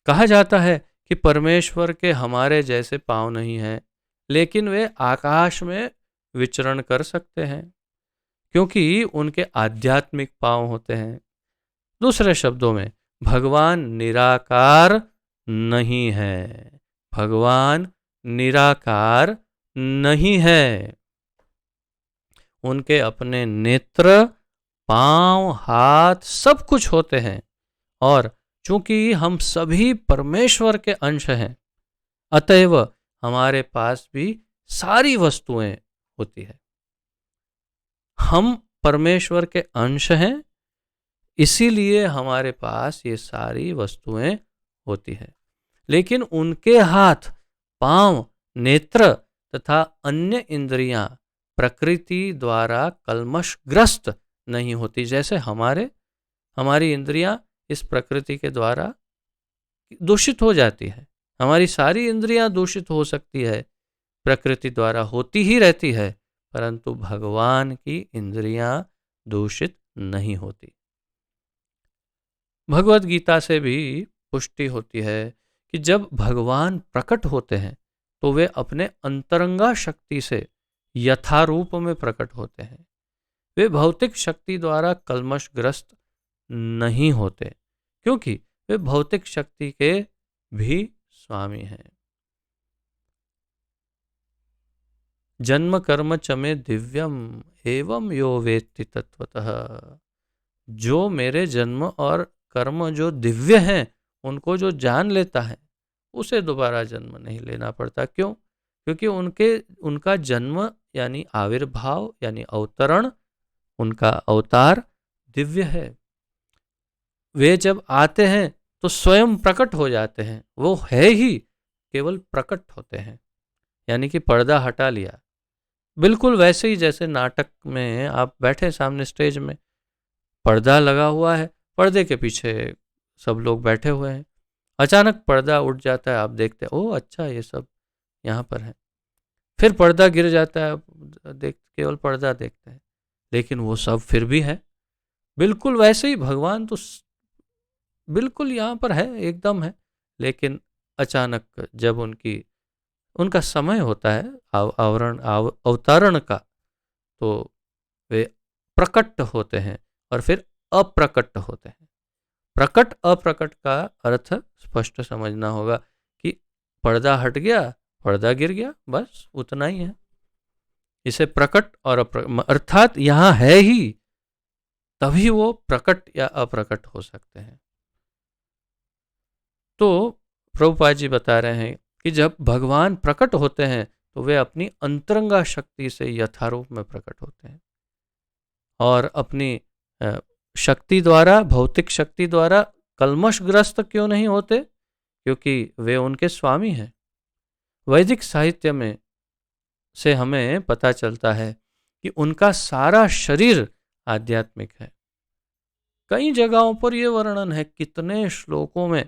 कहा जाता है कि परमेश्वर के हमारे जैसे पाँव नहीं हैं, लेकिन वे आकाश में विचरण कर सकते हैं क्योंकि उनके आध्यात्मिक पाँव होते हैं। दूसरे शब्दों में भगवान निराकार नहीं है। भगवान निराकार नहीं है। उनके अपने नेत्र, पांव, हाथ सब कुछ होते हैं और चूंकि हम सभी परमेश्वर के अंश हैं, अतएव हमारे पास भी सारी वस्तुएं होती है। हम परमेश्वर के अंश हैं, इसीलिए हमारे पास ये सारी वस्तुएं होती है। लेकिन उनके हाथ, पांव, नेत्र तथा अन्य इंद्रियां प्रकृति द्वारा कल्मशग्रस्त नहीं होती। जैसे हमारी इंद्रियां इस प्रकृति के द्वारा दूषित हो जाती है। हमारी सारी इंद्रियां दूषित हो सकती है, प्रकृति द्वारा होती ही रहती है, परंतु भगवान की इंद्रियां दूषित नहीं होती। भगवत गीता से भी पुष्टि होती है कि जब भगवान प्रकट होते हैं तो वे अपने अंतरंगा शक्ति से यथारूप में प्रकट होते हैं। वे भौतिक शक्ति द्वारा कल्मशग्रस्त नहीं होते क्योंकि वे भौतिक शक्ति के भी स्वामी हैं। जन्म कर्म च मे दिव्यम एवं यो वेत्ति तत्वतः। जो मेरे जन्म और कर्म जो दिव्य हैं उनको जो जान लेता है उसे दोबारा जन्म नहीं लेना पड़ता। क्यों? क्योंकि उनका जन्म यानी आविर्भाव यानी अवतरण, उनका अवतार दिव्य है। वे जब आते हैं तो स्वयं प्रकट हो जाते हैं। वो है ही केवल प्रकट होते हैं, यानी कि पर्दा हटा लिया। बिल्कुल वैसे ही जैसे नाटक में आप बैठे सामने स्टेज में, पर्दा लगा हुआ है, पर्दे के पीछे सब लोग बैठे हुए हैं, अचानक पर्दा उठ जाता है, आप देखते हैं ओह अच्छा ये सब यहाँ पर है। फिर पर्दा गिर जाता है, केवल पर्दा देखते हैं, लेकिन वो सब फिर भी है। बिल्कुल वैसे ही भगवान तो बिल्कुल यहाँ पर है, एकदम है, लेकिन अचानक जब उनका समय होता है अवतरण का, तो वे प्रकट होते हैं और फिर अप्रकट होते हैं। प्रकट अप्रकट का अर्थ स्पष्ट समझना होगा कि पर्दा हट गया, पर्दा गिर गया, बस उतना ही है। इसे प्रकट और अर्थात यहाँ है ही, तभी वो प्रकट या अप्रकट हो सकते हैं। तो प्रभुपाद जी बता रहे हैं कि जब भगवान प्रकट होते हैं तो वे अपनी अंतरंगा शक्ति से यथारूप में प्रकट होते हैं और अपनी शक्ति द्वारा, भौतिक शक्ति द्वारा कल्मशग्रस्त क्यों नहीं होते? क्योंकि वे उनके स्वामी हैं। वैदिक साहित्य में से हमें पता चलता है कि उनका सारा शरीर आध्यात्मिक है। कई जगहों पर यह वर्णन है, कितने श्लोकों में,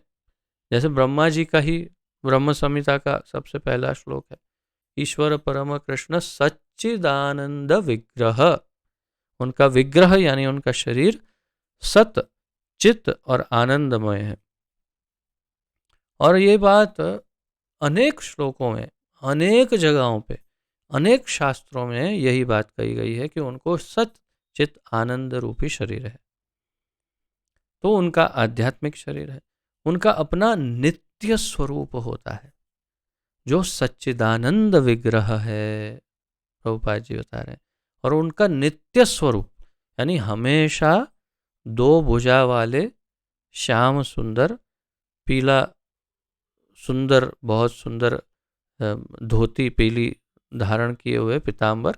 जैसे ब्रह्मा जी का ही ब्रह्म संहिता का सबसे पहला श्लोक है, ईश्वर परम कृष्ण सच्चिदानंद विग्रह। उनका विग्रह यानी उनका शरीर सत, चित और आनंदमय है। और ये बात अनेक श्लोकों में, अनेक जगहों पे, अनेक शास्त्रों में यही बात कही गई है कि उनको सत, चित, आनंद रूपी शरीर है। तो उनका आध्यात्मिक शरीर है, उनका अपना नित्य स्वरूप होता है जो सच्चिदानंद विग्रह है, प्रभुपाद जी बता रहे हैं। और उनका नित्य स्वरूप यानी हमेशा दो भुजा वाले, श्याम सुंदर, पीला सुंदर, बहुत सुंदर धोती पीली धारण किए हुए पीताम्बर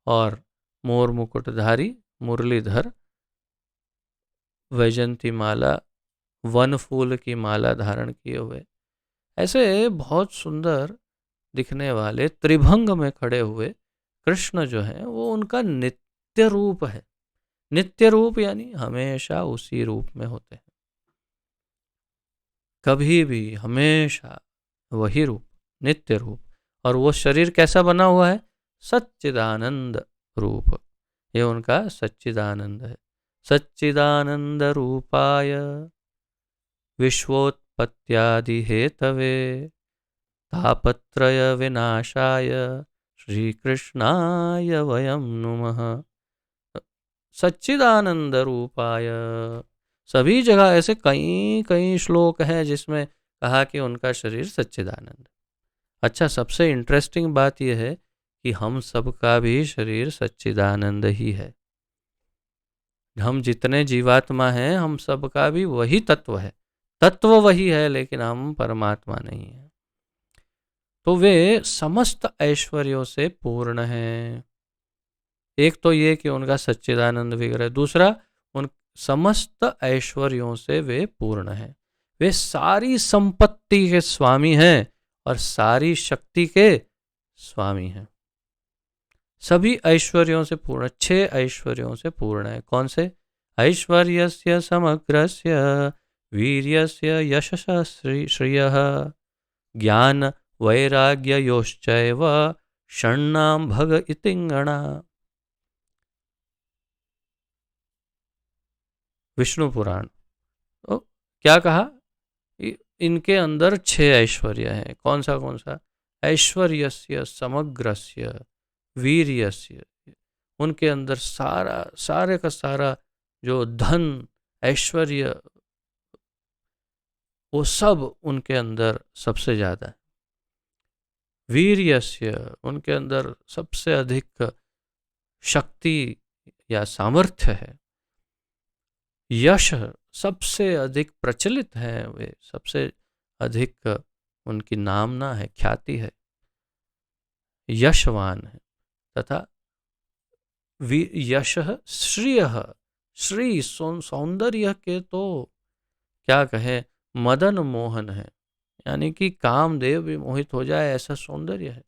और मोर मुकुटधारी, मुरलीधर, वैजंती माला, वन फूल की माला धारण किए हुए, ऐसे बहुत सुंदर दिखने वाले त्रिभंग में खड़े हुए कृष्ण जो हैं वो उनका नित्य रूप है। नित्य रूप यानी हमेशा उसी रूप में होते हैं, कभी भी हमेशा वही रूप, नित्य रूप। और वो शरीर कैसा बना हुआ है? सच्चिदानंद रूप, ये उनका सच्चिदानंद है। सच्चिदानंद रूपाय विश्वोत्पत्त्यादिहेतवे संपत्त्यादि हेतवे तापत्रय विनाशाय श्री कृष्णाय वयं नुमः। सच्चिदानंद रूपाय, सभी जगह ऐसे कई कई श्लोक हैं जिसमें कहा कि उनका शरीर सच्चिदानंद। अच्छा, सबसे इंटरेस्टिंग बात यह है कि हम सबका भी शरीर सच्चिदानंद ही है। हम जितने जीवात्मा हैं हम सबका भी वही तत्व है, तत्व वही है, लेकिन हम परमात्मा नहीं है। तो वे समस्त ऐश्वर्यों से पूर्ण हैं। एक तो ये कि उनका सच्चिदानंद विग्रह, दूसरा उन समस्त ऐश्वर्यों से वे पूर्ण हैं। वे सारी संपत्ति के स्वामी हैं और सारी शक्ति के स्वामी हैं। सभी ऐश्वर्यों से पूर्ण, 6 ऐश्वर्यों से पूर्ण है। कौन से? ऐश्वर्यस्य समग्रस्य वीर्यस्य यशस्य श्रियः ज्ञान वैराग्ययोश्चैव षण्णां भग इतिंगणा। विष्णु पुराण। तो क्या कहा? इनके अंदर 6 ऐश्वर्य हैं। कौन सा? ऐश्वर्यस्य समग्रस्य वीर्यस्य, उनके अंदर सारे का सारा जो धन ऐश्वर्य, वो सब उनके अंदर सबसे ज्यादा है। वीर्यस्य, उनके अंदर सबसे अधिक शक्ति या सामर्थ्य है। यश, सबसे अधिक प्रचलित है, वे सबसे अधिक उनकी नामना है, ख्याति है, यशवान है। तथा यश श्रियः, श्री सौंदर्य के तो क्या कहे, मदन मोहन है, यानी कि कामदेव भी मोहित हो जाए ऐसा सौंदर्य है।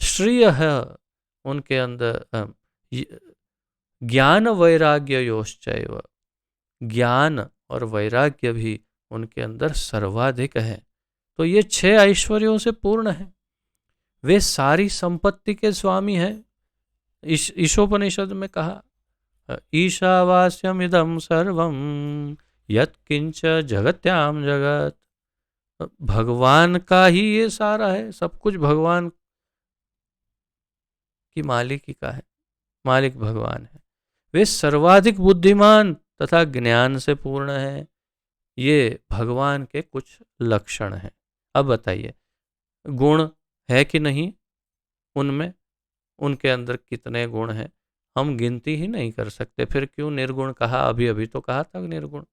श्रिय है उनके अंदर, ज्ञान वैराग्य योश्चैव, ज्ञान और वैराग्य भी उनके अंदर सर्वाधिक है। तो ये 6 ऐश्वर्यों से पूर्ण है। वे सारी संपत्ति के स्वामी हैं। ईशोपनिषद में कहा, ईशावास्यमिदं सर्वं यत्किंच जगत्याम जगत। भगवान का ही ये सारा है, सब कुछ भगवान की मालिकी का है, मालिक भगवान है। वे सर्वाधिक बुद्धिमान तथा ज्ञान से पूर्ण है। ये भगवान के कुछ लक्षण हैं। अब बताइए, गुण है कि नहीं उनमें? उनके अंदर कितने गुण हैं हम गिनती ही नहीं कर सकते। फिर क्यों निर्गुण कहा? अभी तो कहा था निर्गुण,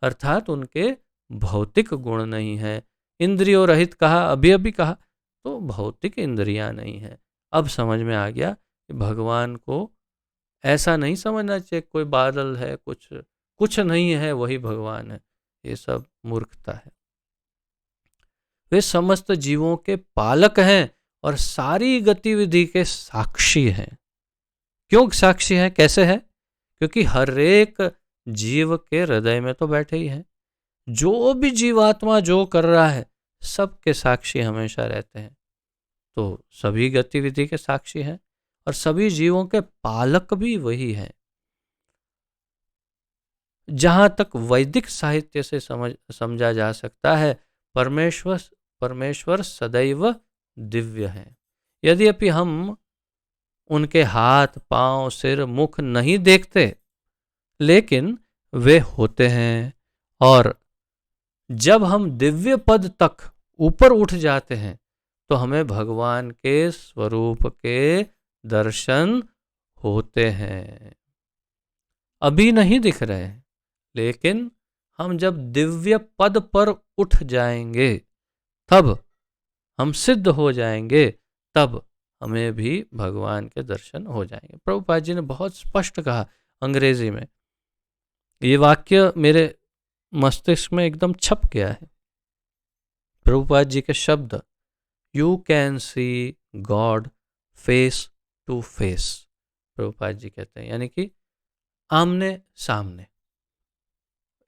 अर्थात उनके भौतिक गुण नहीं है। इंद्रियों रहित कहा, अभी कहा, तो भौतिक इंद्रियां नहीं है। अब समझ में आ गया कि भगवान को ऐसा नहीं समझना चाहिए कोई बादल है, कुछ नहीं है वही भगवान है। ये सब मूर्खता है। वे समस्त जीवों के पालक हैं और सारी गतिविधि के साक्षी हैं। क्यों साक्षी हैं? कैसे है? क्योंकि हर एक जीव के हृदय में तो बैठे ही हैं। जो भी जीवात्मा जो कर रहा है सबके साक्षी हमेशा रहते हैं। तो सभी गतिविधि के साक्षी हैं और सभी जीवों के पालक भी वही हैं। जहां तक वैदिक साहित्य से समझा जा सकता है, परमेश्वर सदैव दिव्य हैं। यद्यपि हम उनके हाथ, पांव, सिर, मुख नहीं देखते, लेकिन वे होते हैं। और जब हम दिव्य पद तक ऊपर उठ जाते हैं तो हमें भगवान के स्वरूप के दर्शन होते हैं। अभी नहीं दिख रहे हैं, लेकिन हम जब दिव्य पद पर उठ जाएंगे, तब हम सिद्ध हो जाएंगे, तब हमें भी भगवान के दर्शन हो जाएंगे। प्रभुपाद जी ने बहुत स्पष्ट कहा अंग्रेजी में, ये वाक्य मेरे मस्तिष्क में एकदम छप गया है। प्रभुपाद जी के शब्द, you can see God face to face. Prabhupad ji कहते हैं, यानी कि आमने सामने,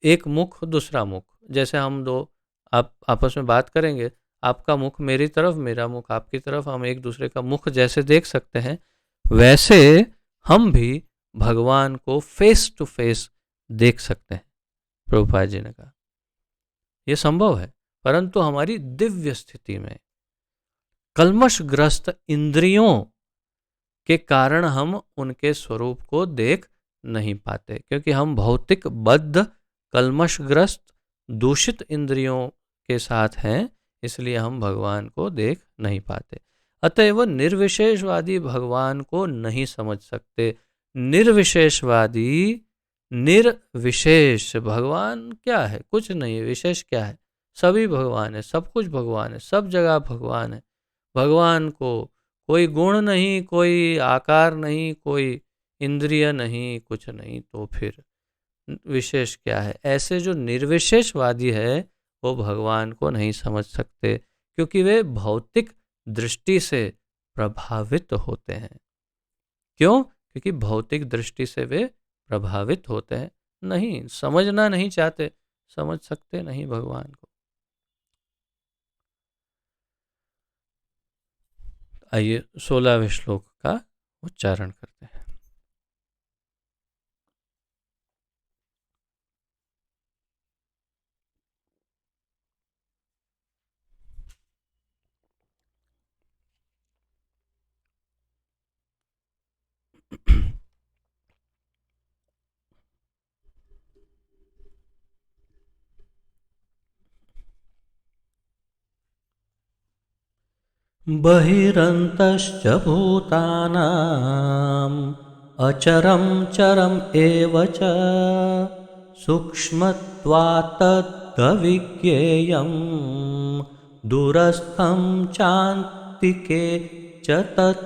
एक मुख दूसरा मुख। जैसे हम दो आप आपस में बात करेंगे, आपका मुख मेरी तरफ, मेरा मुख आपकी तरफ, हम एक दूसरे का मुख जैसे देख सकते हैं, वैसे हम भी भगवान को फेस टू फेस देख सकते हैं। प्रभुपाद जी ने कहा। ये संभव है, परंतु हमारी दिव्य स्थिति में कल्मशग्रस्त इंद्रियों के कारण हम उनके स्वरूप को देख नहीं पाते, क्योंकि हम भौतिक बद्ध कल्मशग्रस्त दूषित इंद्रियों के साथ हैं, इसलिए हम भगवान को देख नहीं पाते। अतएव निर्विशेषवादी भगवान को नहीं समझ सकते। निर्विशेषवादी निर्विशेष भगवान क्या है? कुछ नहीं। विशेष क्या है? सभी भगवान है, सब कुछ भगवान है, सब जगह भगवान है। भगवान को कोई गुण नहीं, कोई आकार नहीं, कोई इंद्रिय नहीं, कुछ नहीं, तो फिर विशेष क्या है? ऐसे जो निर्विशेषवादी है वो भगवान को नहीं समझ सकते, क्योंकि वे भौतिक दृष्टि से प्रभावित होते हैं। क्यों? क्योंकि भौतिक दृष्टि से वे प्रभावित होते हैं, नहीं समझना नहीं चाहते, समझ सकते नहीं भगवान को। आइए 16वें श्लोक का उच्चारण करते हैं। बहिरन्तश्च भूतानाम् अचरं चरम् एव च सूक्ष्मत्वात् तद्विज्ञेयं दूरस्थं चान्तिके च तत्।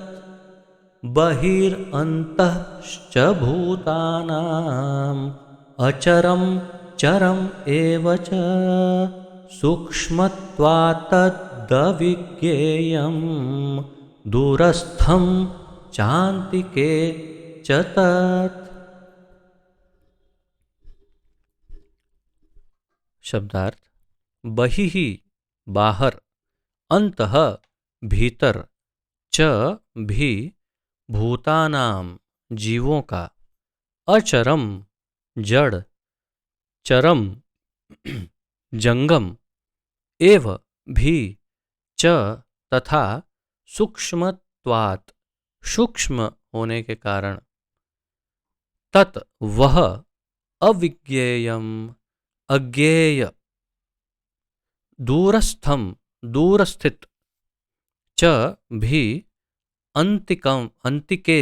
बहिरन्तश्च भूतानाम् अचरं चरम् एव च सूक्ष्मत्वात् तद्विज्ञेयं दूरस्थं चान्तिके च तत्। शब्दार्थ: बहिः बाहर, अंतः भीतर, च भी भूतानाम जीवों का, अचरम जड़, चरम जंगम, एव भी च तथा सूक्ष्मत्वात् सूक्ष्म होने के कारण, तत् वह अविज्ञेयम अज्ञेय, दूरस्थम दूरस्थित, च भी अंतिकम अंतिके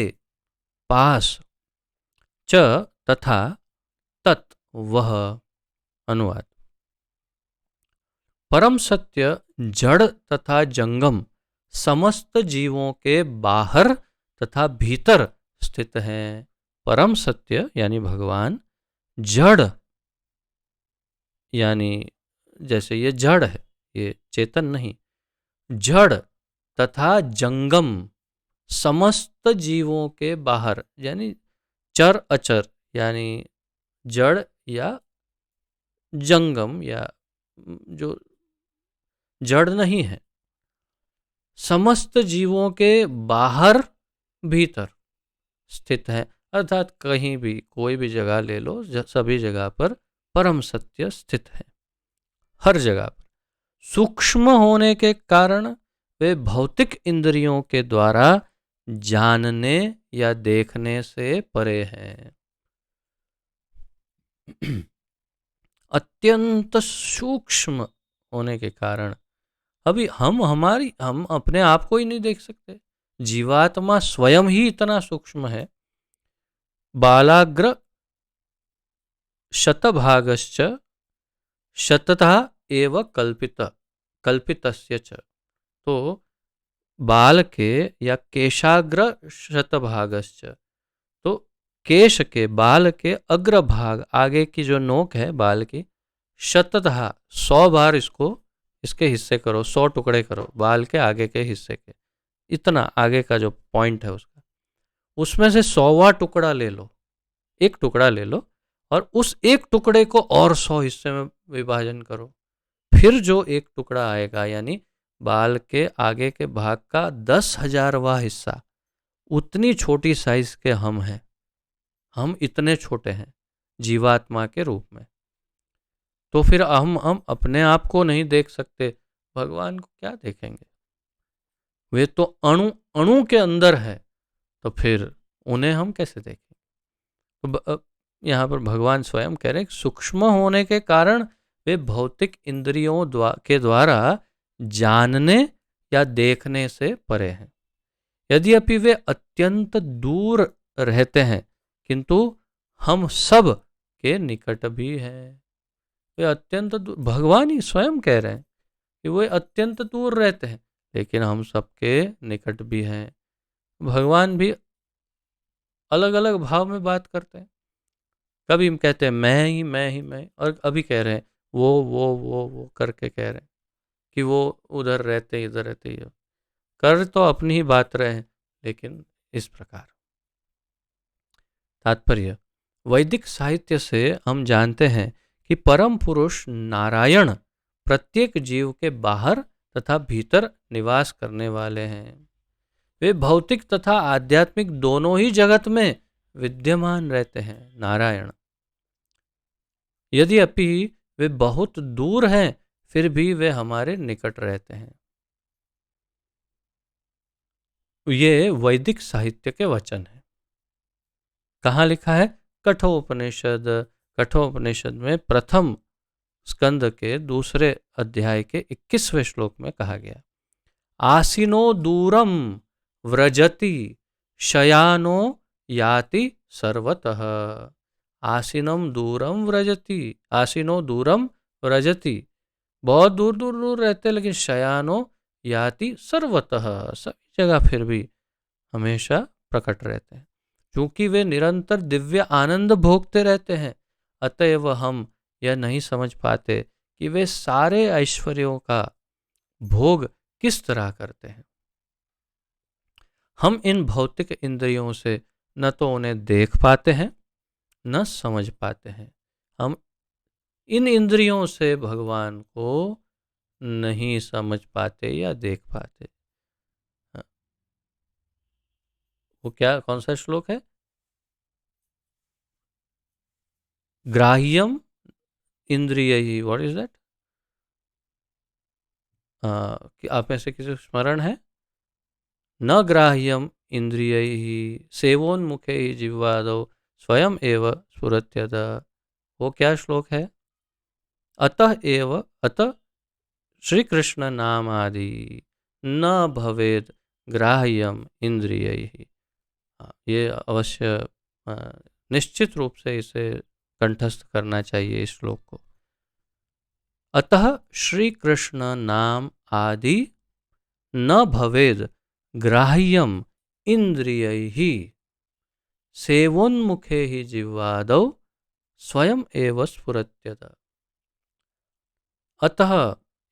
पास, च तथा तत् वह। अनुवाद: परम सत्य जड़ तथा जंगम समस्त जीवों के बाहर तथा भीतर स्थित हैं। परम सत्य यानी भगवान, जड़ यानी जैसे ये जड़ है, ये चेतन नहीं, जड़ तथा जंगम समस्त जीवों के बाहर, यानी चर अचर, यानी जड़ या जंगम या जो जड़ नहीं है, समस्त जीवों के बाहर भीतर स्थित है। अर्थात कहीं भी कोई भी जगह ले लो, सभी जगह पर परम सत्य स्थित है, हर जगह पर। सूक्ष्म होने के कारण वे भौतिक इंद्रियों के द्वारा जानने या देखने से परे हैं। अत्यंत सूक्ष्म होने के कारण अभी हम अपने आप को ही नहीं देख सकते। जीवात्मा स्वयं ही इतना सूक्ष्म है। बालाग्र शतभागश्च शततः एव कल्पितस्य च। तो बाल के या केशाग्र शतभागश्च, तो केश के, बाल के अग्रभाग, आगे की जो नोक है बाल की, शततः 100 बार इसके हिस्से करो, 100 टुकड़े करो बाल के आगे के हिस्से के, इतना आगे का जो पॉइंट है उसका, उसमें से 100वां टुकड़ा ले लो, एक टुकड़ा ले लो और उस एक टुकड़े को और 100 हिस्से में विभाजन करो। फिर जो एक टुकड़ा आएगा, यानी बाल के आगे के भाग का 10,000वां हिस्सा, उतनी छोटी साइज के हम हैं। हम इतने छोटे हैं जीवात्मा के रूप में। तो फिर हम अपने आप को नहीं देख सकते, भगवान को क्या देखेंगे? वे तो अणु अणु के अंदर है, तो फिर उन्हें हम कैसे देखें? तो यहाँ पर भगवान स्वयं कह रहे हैं सूक्ष्म होने के कारण वे भौतिक इंद्रियों के द्वारा जानने या देखने से परे हैं। यद्यपि वे अत्यंत दूर रहते हैं, किंतु हम सब के निकट भी हैं। वे अत्यंत दूर, भगवान ही स्वयं कह रहे हैं कि वे अत्यंत दूर रहते हैं, लेकिन हम सबके निकट भी हैं। भगवान भी अलग अलग भाव में बात करते हैं। कभी हम कहते हैं मैं ही मैं ही मैं, और अभी कह रहे हैं वो करके कह रहे हैं कि वो उधर रहते इधर रहते, कर तो अपनी ही बात रहे हैं, लेकिन इस प्रकार। तात्पर्य, वैदिक साहित्य से हम जानते हैं कि परम पुरुष नारायण प्रत्येक जीव के बाहर तथा भीतर निवास करने वाले हैं। वे भौतिक तथा आध्यात्मिक दोनों ही जगत में विद्यमान रहते हैं, नारायण। यद्यपि वे बहुत दूर हैं, फिर भी वे हमारे निकट रहते हैं। ये वैदिक साहित्य के वचन है। कहाँ लिखा है? कठोपनिषद। कठोपनिषद में प्रथम स्कंद के दूसरे अध्याय के 21वें श्लोक में कहा गया, आसीनो दूरम व्रजति शयानो याति सर्वतः। आसीनम दूरम व्रजति, आसीनो दूरम व्रजति, बहुत दूर दूर दूर रहते, लेकिन शयानो याति सर्वतः, सभी जगह फिर भी हमेशा प्रकट रहते हैं। क्योंकि वे निरंतर दिव्य आनंद भोगते रहते हैं, अतएव हम यह नहीं समझ पाते कि वे सारे ऐश्वर्यों का भोग किस तरह करते हैं। हम इन भौतिक इंद्रियों से न तो उन्हें देख पाते हैं, न समझ पाते हैं। हम इन इंद्रियों से भगवान को नहीं समझ पाते या देख पाते। वो क्या, कौन सा श्लोक है? ग्राह्यम इंद्रिय, व्हाट इज दैट? आप में से किसी स्मरण है? न ग्राह्यम इंद्रिय सेवोन्मुखे जिह्वादौ स्वयं एव स्फुरत्यद। वो क्या श्लोक है? अतः एव अतः श्री कृष्ण नाम आदि न भवेद ग्राह्यम इंद्रिय। ये अवश्य निश्चित रूप से इसे कंठस्थ करना चाहिए इस श्लोक को। अतः श्री कृष्ण नाम आदि न भवेद ग्राह्यम इंद्रियैहि सेवोन्मुखे ही जिह्वादौ स्वयं एव स्फुरत्यत। अतः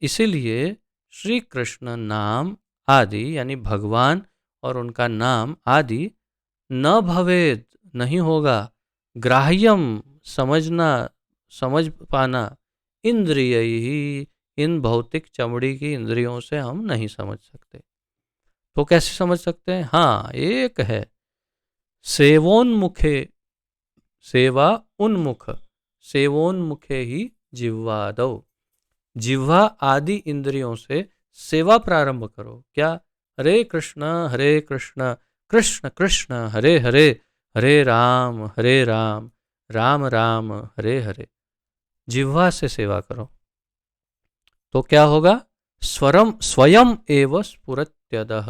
इसीलिए श्री कृष्ण नाम आदि यानी भगवान और उनका नाम आदि न भवेद नहीं होगा, ग्राह्यम समझना समझ पाना, इंद्रिय ही इन भौतिक चमड़ी की इंद्रियों से हम नहीं समझ सकते। तो कैसे समझ सकते हैं? हाँ, एक है सेवोन्मुखे, सेवा उन्मुख, सेवोन्मुखे ही जिह्वादौ, जिह्वा आदि इंद्रियों से सेवा प्रारंभ करो। क्या? हरे कृष्ण कृष्ण कृष्ण हरे हरे, हरे राम राम राम हरे हरे। जिह्वा से सेवा करो तो क्या होगा? स्वयं एव स्फुरत्यदः,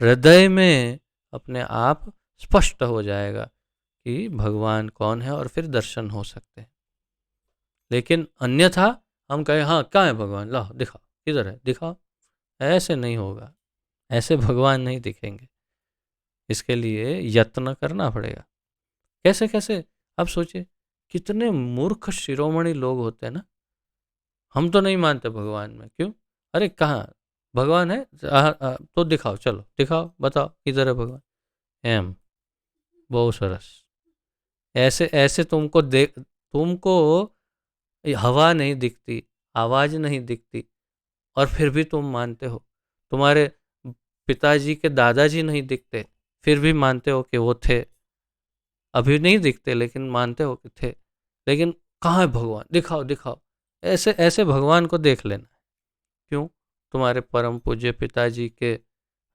हृदय में अपने आप स्पष्ट हो जाएगा कि भगवान कौन है, और फिर दर्शन हो सकते हैं। लेकिन अन्यथा हम कहें हाँ कहाँ है भगवान, लाओ दिखाओ, किधर है दिखाओ, ऐसे नहीं होगा, ऐसे भगवान नहीं दिखेंगे। इसके लिए यत्न करना पड़ेगा। कैसे कैसे? अब सोचिए कितने मूर्ख शिरोमणि लोग होते हैं ना, हम तो नहीं मानते भगवान में। क्यों? अरे कहाँ भगवान है? तो दिखाओ, चलो दिखाओ, बताओ किधर है भगवान। एम बहुत सरस। ऐसे ऐसे तुमको हवा नहीं दिखती, आवाज नहीं दिखती, और फिर भी तुम मानते हो। तुम्हारे पिताजी के दादाजी नहीं दिखते, फिर भी मानते हो कि वो थे। अभी नहीं दिखते लेकिन मानते हो कि थे। लेकिन कहाँ है भगवान, दिखाओ दिखाओ। ऐसे ऐसे भगवान को देख लेना। क्यों? तुम्हारे परम पूज्य पिताजी के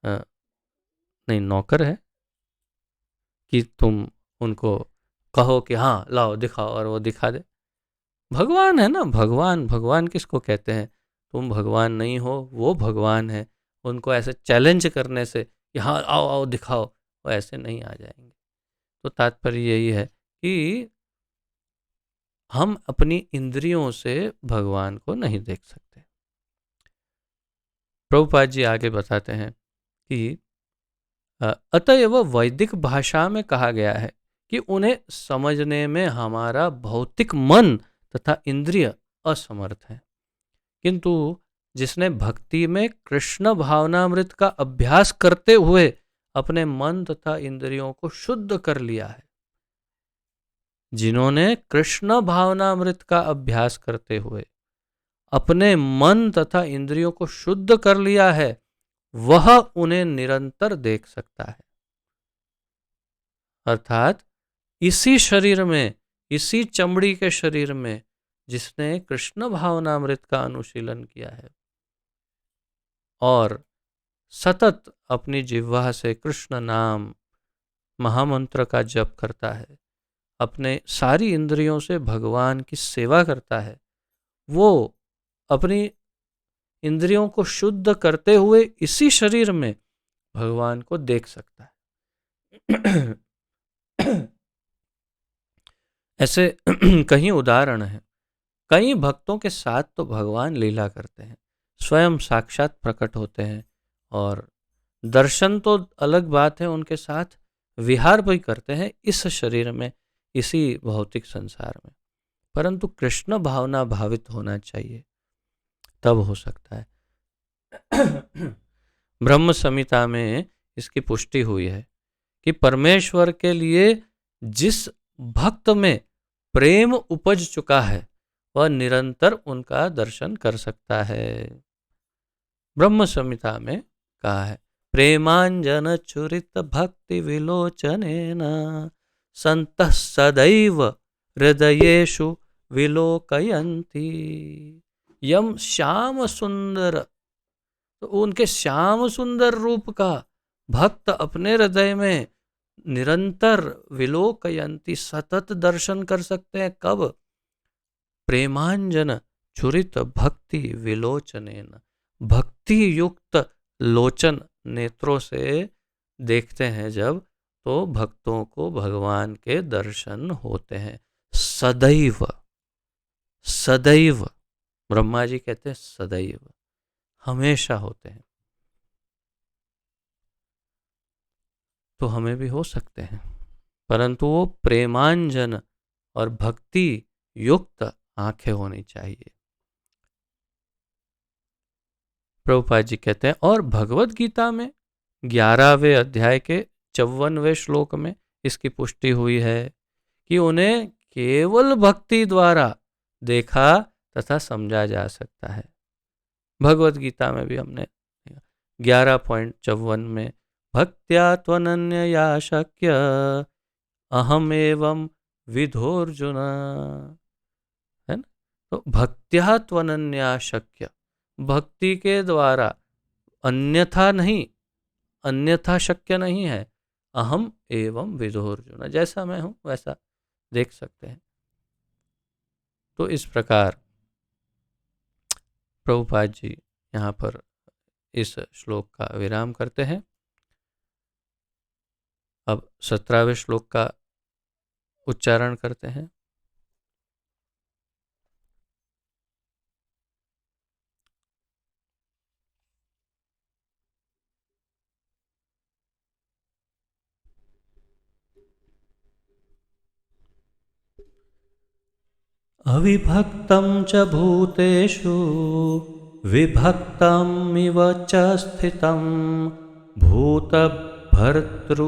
नहीं नौकर है कि तुम उनको कहो कि हाँ लाओ दिखाओ और वो दिखा दे? भगवान है ना, भगवान। भगवान किसको कहते हैं? तुम भगवान नहीं हो, वो भगवान है। उनको ऐसे चैलेंज करने से कि हाँ आओ आओ दिखाओ, वो ऐसे नहीं आ जाएंगे। तो तात्पर्य यही है कि हम अपनी इंद्रियों से भगवान को नहीं देख सकते। प्रभुपाद जी आगे बताते हैं कि अतएव वैदिक भाषा में कहा गया है कि उन्हें समझने में हमारा भौतिक मन तथा इंद्रिय असमर्थ है, किंतु जिसने भक्ति में कृष्ण भावनामृत का अभ्यास करते हुए अपने मन तथा इंद्रियों को शुद्ध कर लिया है, जिन्होंने कृष्ण भावनामृत का अभ्यास करते हुए अपने मन तथा इंद्रियों को शुद्ध कर लिया है, वह उन्हें निरंतर देख सकता है। अर्थात इसी शरीर में, इसी चमड़ी के शरीर में जिसने कृष्ण भावनामृत का अनुशीलन किया है और सतत अपनी जिह्वा से कृष्ण नाम महामंत्र का जप करता है, अपने सारी इंद्रियों से भगवान की सेवा करता है, वो अपनी इंद्रियों को शुद्ध करते हुए इसी शरीर में भगवान को देख सकता है। ऐसे कई उदाहरण हैं। कई भक्तों के साथ तो भगवान लीला करते हैं, स्वयं साक्षात प्रकट होते हैं, और दर्शन तो अलग बात है, उनके साथ विहार भी करते हैं इस शरीर में, इसी भौतिक संसार में। परंतु कृष्ण भावना भावित होना चाहिए, तब हो सकता है। ब्रह्म संहिता में इसकी पुष्टि हुई है कि परमेश्वर के लिए जिस भक्त में प्रेम उपज चुका है वह निरंतर उनका दर्शन कर सकता है। ब्रह्म संहिता में कहा है, प्रेमांजन चुरित भक्ति विलोचनेन संतः सदैव हृदयेषु विलोकयन्ति। यम श्याम सुंदर, तो उनके श्याम सुंदर रूप का भक्त अपने हृदय में निरंतर विलोकयंती, सतत दर्शन कर सकते हैं। कब? प्रेमांजन चुरित भक्ति विलोचनेन, भक्ति युक्त लोचन नेत्रों से देखते हैं जब, तो भक्तों को भगवान के दर्शन होते हैं। सदैव, सदैव, ब्रह्मा जी कहते हैं सदैव, हमेशा होते हैं। तो हमें भी हो सकते हैं, परंतु वो प्रेमांजन और भक्ति युक्त आंखें होनी चाहिए। प्रभुपाद जी कहते हैं, और भगवत गीता में 11वें अध्याय के 54वें श्लोक में इसकी पुष्टि हुई है कि उन्हें केवल भक्ति द्वारा देखा तथा समझा जा सकता है। भगवत गीता में भी हमने 11.54 में भक्त्या त्वनन्यया शक्य अहम एवं विधोर्जुन, है ना? तो भक्त्या त्वनन्या शक्य, भक्ति के द्वारा अन्यथा नहीं, अन्यथा शक्य नहीं है। अहम एवं विधोर्जुन, जैसा मैं हूं वैसा देख सकते हैं। तो इस प्रकार प्रभुपाद जी यहाँ पर इस श्लोक का विराम करते हैं। अब 17वें श्लोक का उच्चारण करते हैं। अविभक्तं च भूतेषु विभक्तम् इव च स्थितं भूतभर्तृ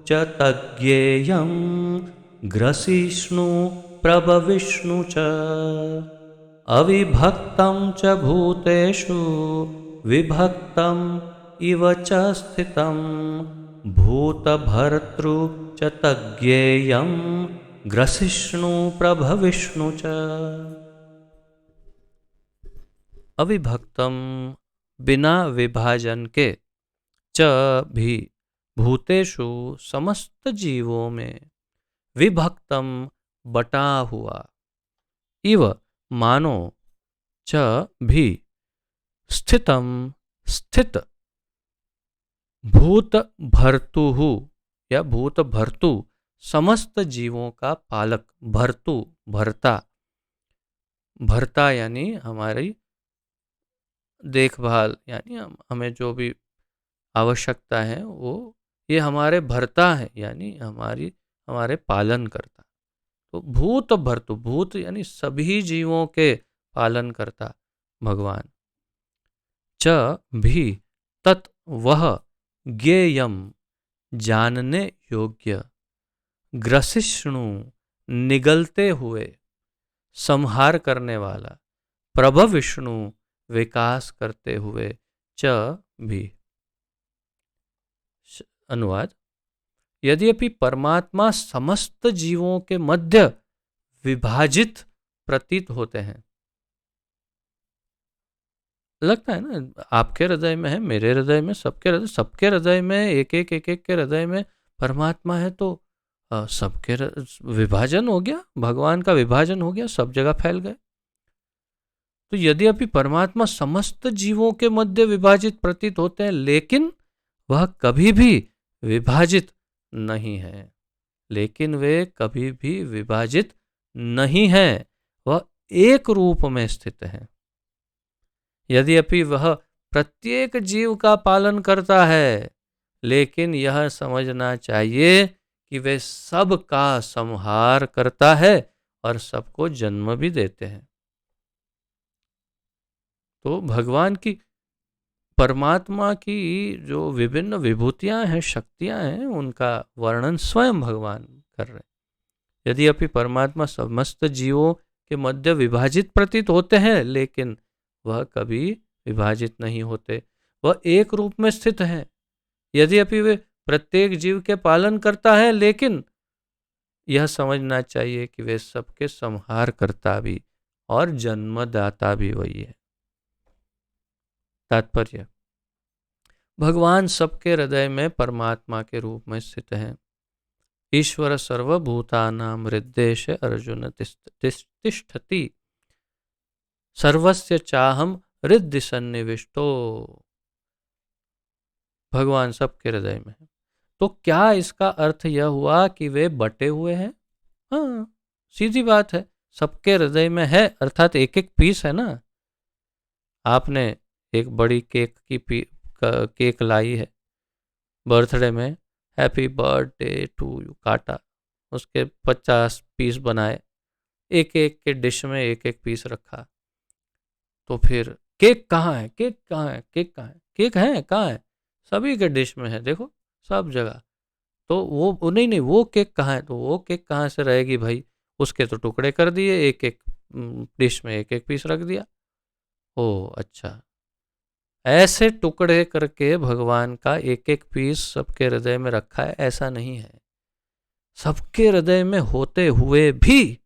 च तज्ञेयं ग्रसिष्णु प्रभविष्णु च। अविभक्तं च भूतेषु विभक्तम् इव च स्थितं भूतभर्तृ च तज्ञेयं ग्रसिष्णु प्रभविष्णु च। अविभक्तम बिना विभाजन के च भी भूतेषु समस्त जीवों में विभक्तम बटा हुआ इव मानो च भी स्थितम स्थित भूत भर्तु या भूत भर्तु समस्त जीवों का पालक। भर्तु भरता, भरता यानी हमारी देखभाल, यानी हमें जो भी आवश्यकता है वो ये हमारे भरता है, यानी हमारे पालन करता। तो भूत भर्तु, भूत यानी सभी जीवों के पालन करता भगवान। च भी तत् वह ज्ञेयम जानने योग्य, ग्रसिष्णु निगलते हुए, संहार करने वाला, प्रभव विष्णु विकास करते हुए, च भी। अनुवाद: यद्यपि परमात्मा समस्त जीवों के मध्य विभाजित प्रतीत होते हैं, लगता है ना, आपके हृदय में है, मेरे हृदय में, सबके हृदय में, एक एक के हृदय में परमात्मा है, तो सबके विभाजन हो गया, भगवान का विभाजन हो गया, सब जगह फैल गए। तो यद्यपि परमात्मा समस्त जीवों के मध्य विभाजित प्रतीत होते हैं, लेकिन वह कभी भी विभाजित नहीं है, लेकिन वे कभी भी विभाजित नहीं है, वह एक रूप में स्थित है। यद्यपि वह प्रत्येक जीव का पालन करता है, लेकिन यह समझना चाहिए कि वे सबका संहार करता है और सबको जन्म भी देते हैं। तो भगवान की, परमात्मा की जो विभिन्न विभूतियां हैं, शक्तियां हैं, उनका वर्णन स्वयं भगवान कर रहे हैं। यद्यपि परमात्मा समस्त जीवों के मध्य विभाजित प्रतीत होते हैं, लेकिन वह कभी विभाजित नहीं होते, वह एक रूप में स्थित है। यद्यपि वे प्रत्येक जीव के पालन करता है, लेकिन यह समझना चाहिए कि वे सबके संहार करता भी और जन्मदाता भी वही है। तात्पर्य: भगवान सबके हृदय में परमात्मा के रूप में स्थित है। ईश्वर सर्वभूतानां हृद्देशे अर्जुन तिष्ठति, सर्वस्य चाहम हृदय सन्निविष्टो। भगवान सबके हृदय में है, तो क्या इसका अर्थ यह हुआ कि वे बटे हुए हैं? हाँ, सीधी बात है, सबके हृदय में है, अर्थात एक एक पीस है ना। आपने एक बड़ी केक लाई है, बर्थडे में हैप्पी बर्थडे टू यू काटा, उसके 50 पीस बनाए, एक एक के डिश में एक एक पीस रखा, तो फिर केक कहाँ है? केक कहाँ है? केक कहाँ है? केक है कहाँ है? सभी के डिश में है, देखो सब जगह। तो वो नहीं, वो केक कहाँ है? तो वो केक कहाँ से रहेगी भाई? उसके तो टुकड़े कर दिए, एक एक डिश में एक एक पीस रख दिया। ओ अच्छा, ऐसे टुकड़े करके भगवान का एक एक पीस सबके हृदय में रखा है, ऐसा नहीं है। सबके हृदय में होते हुए भी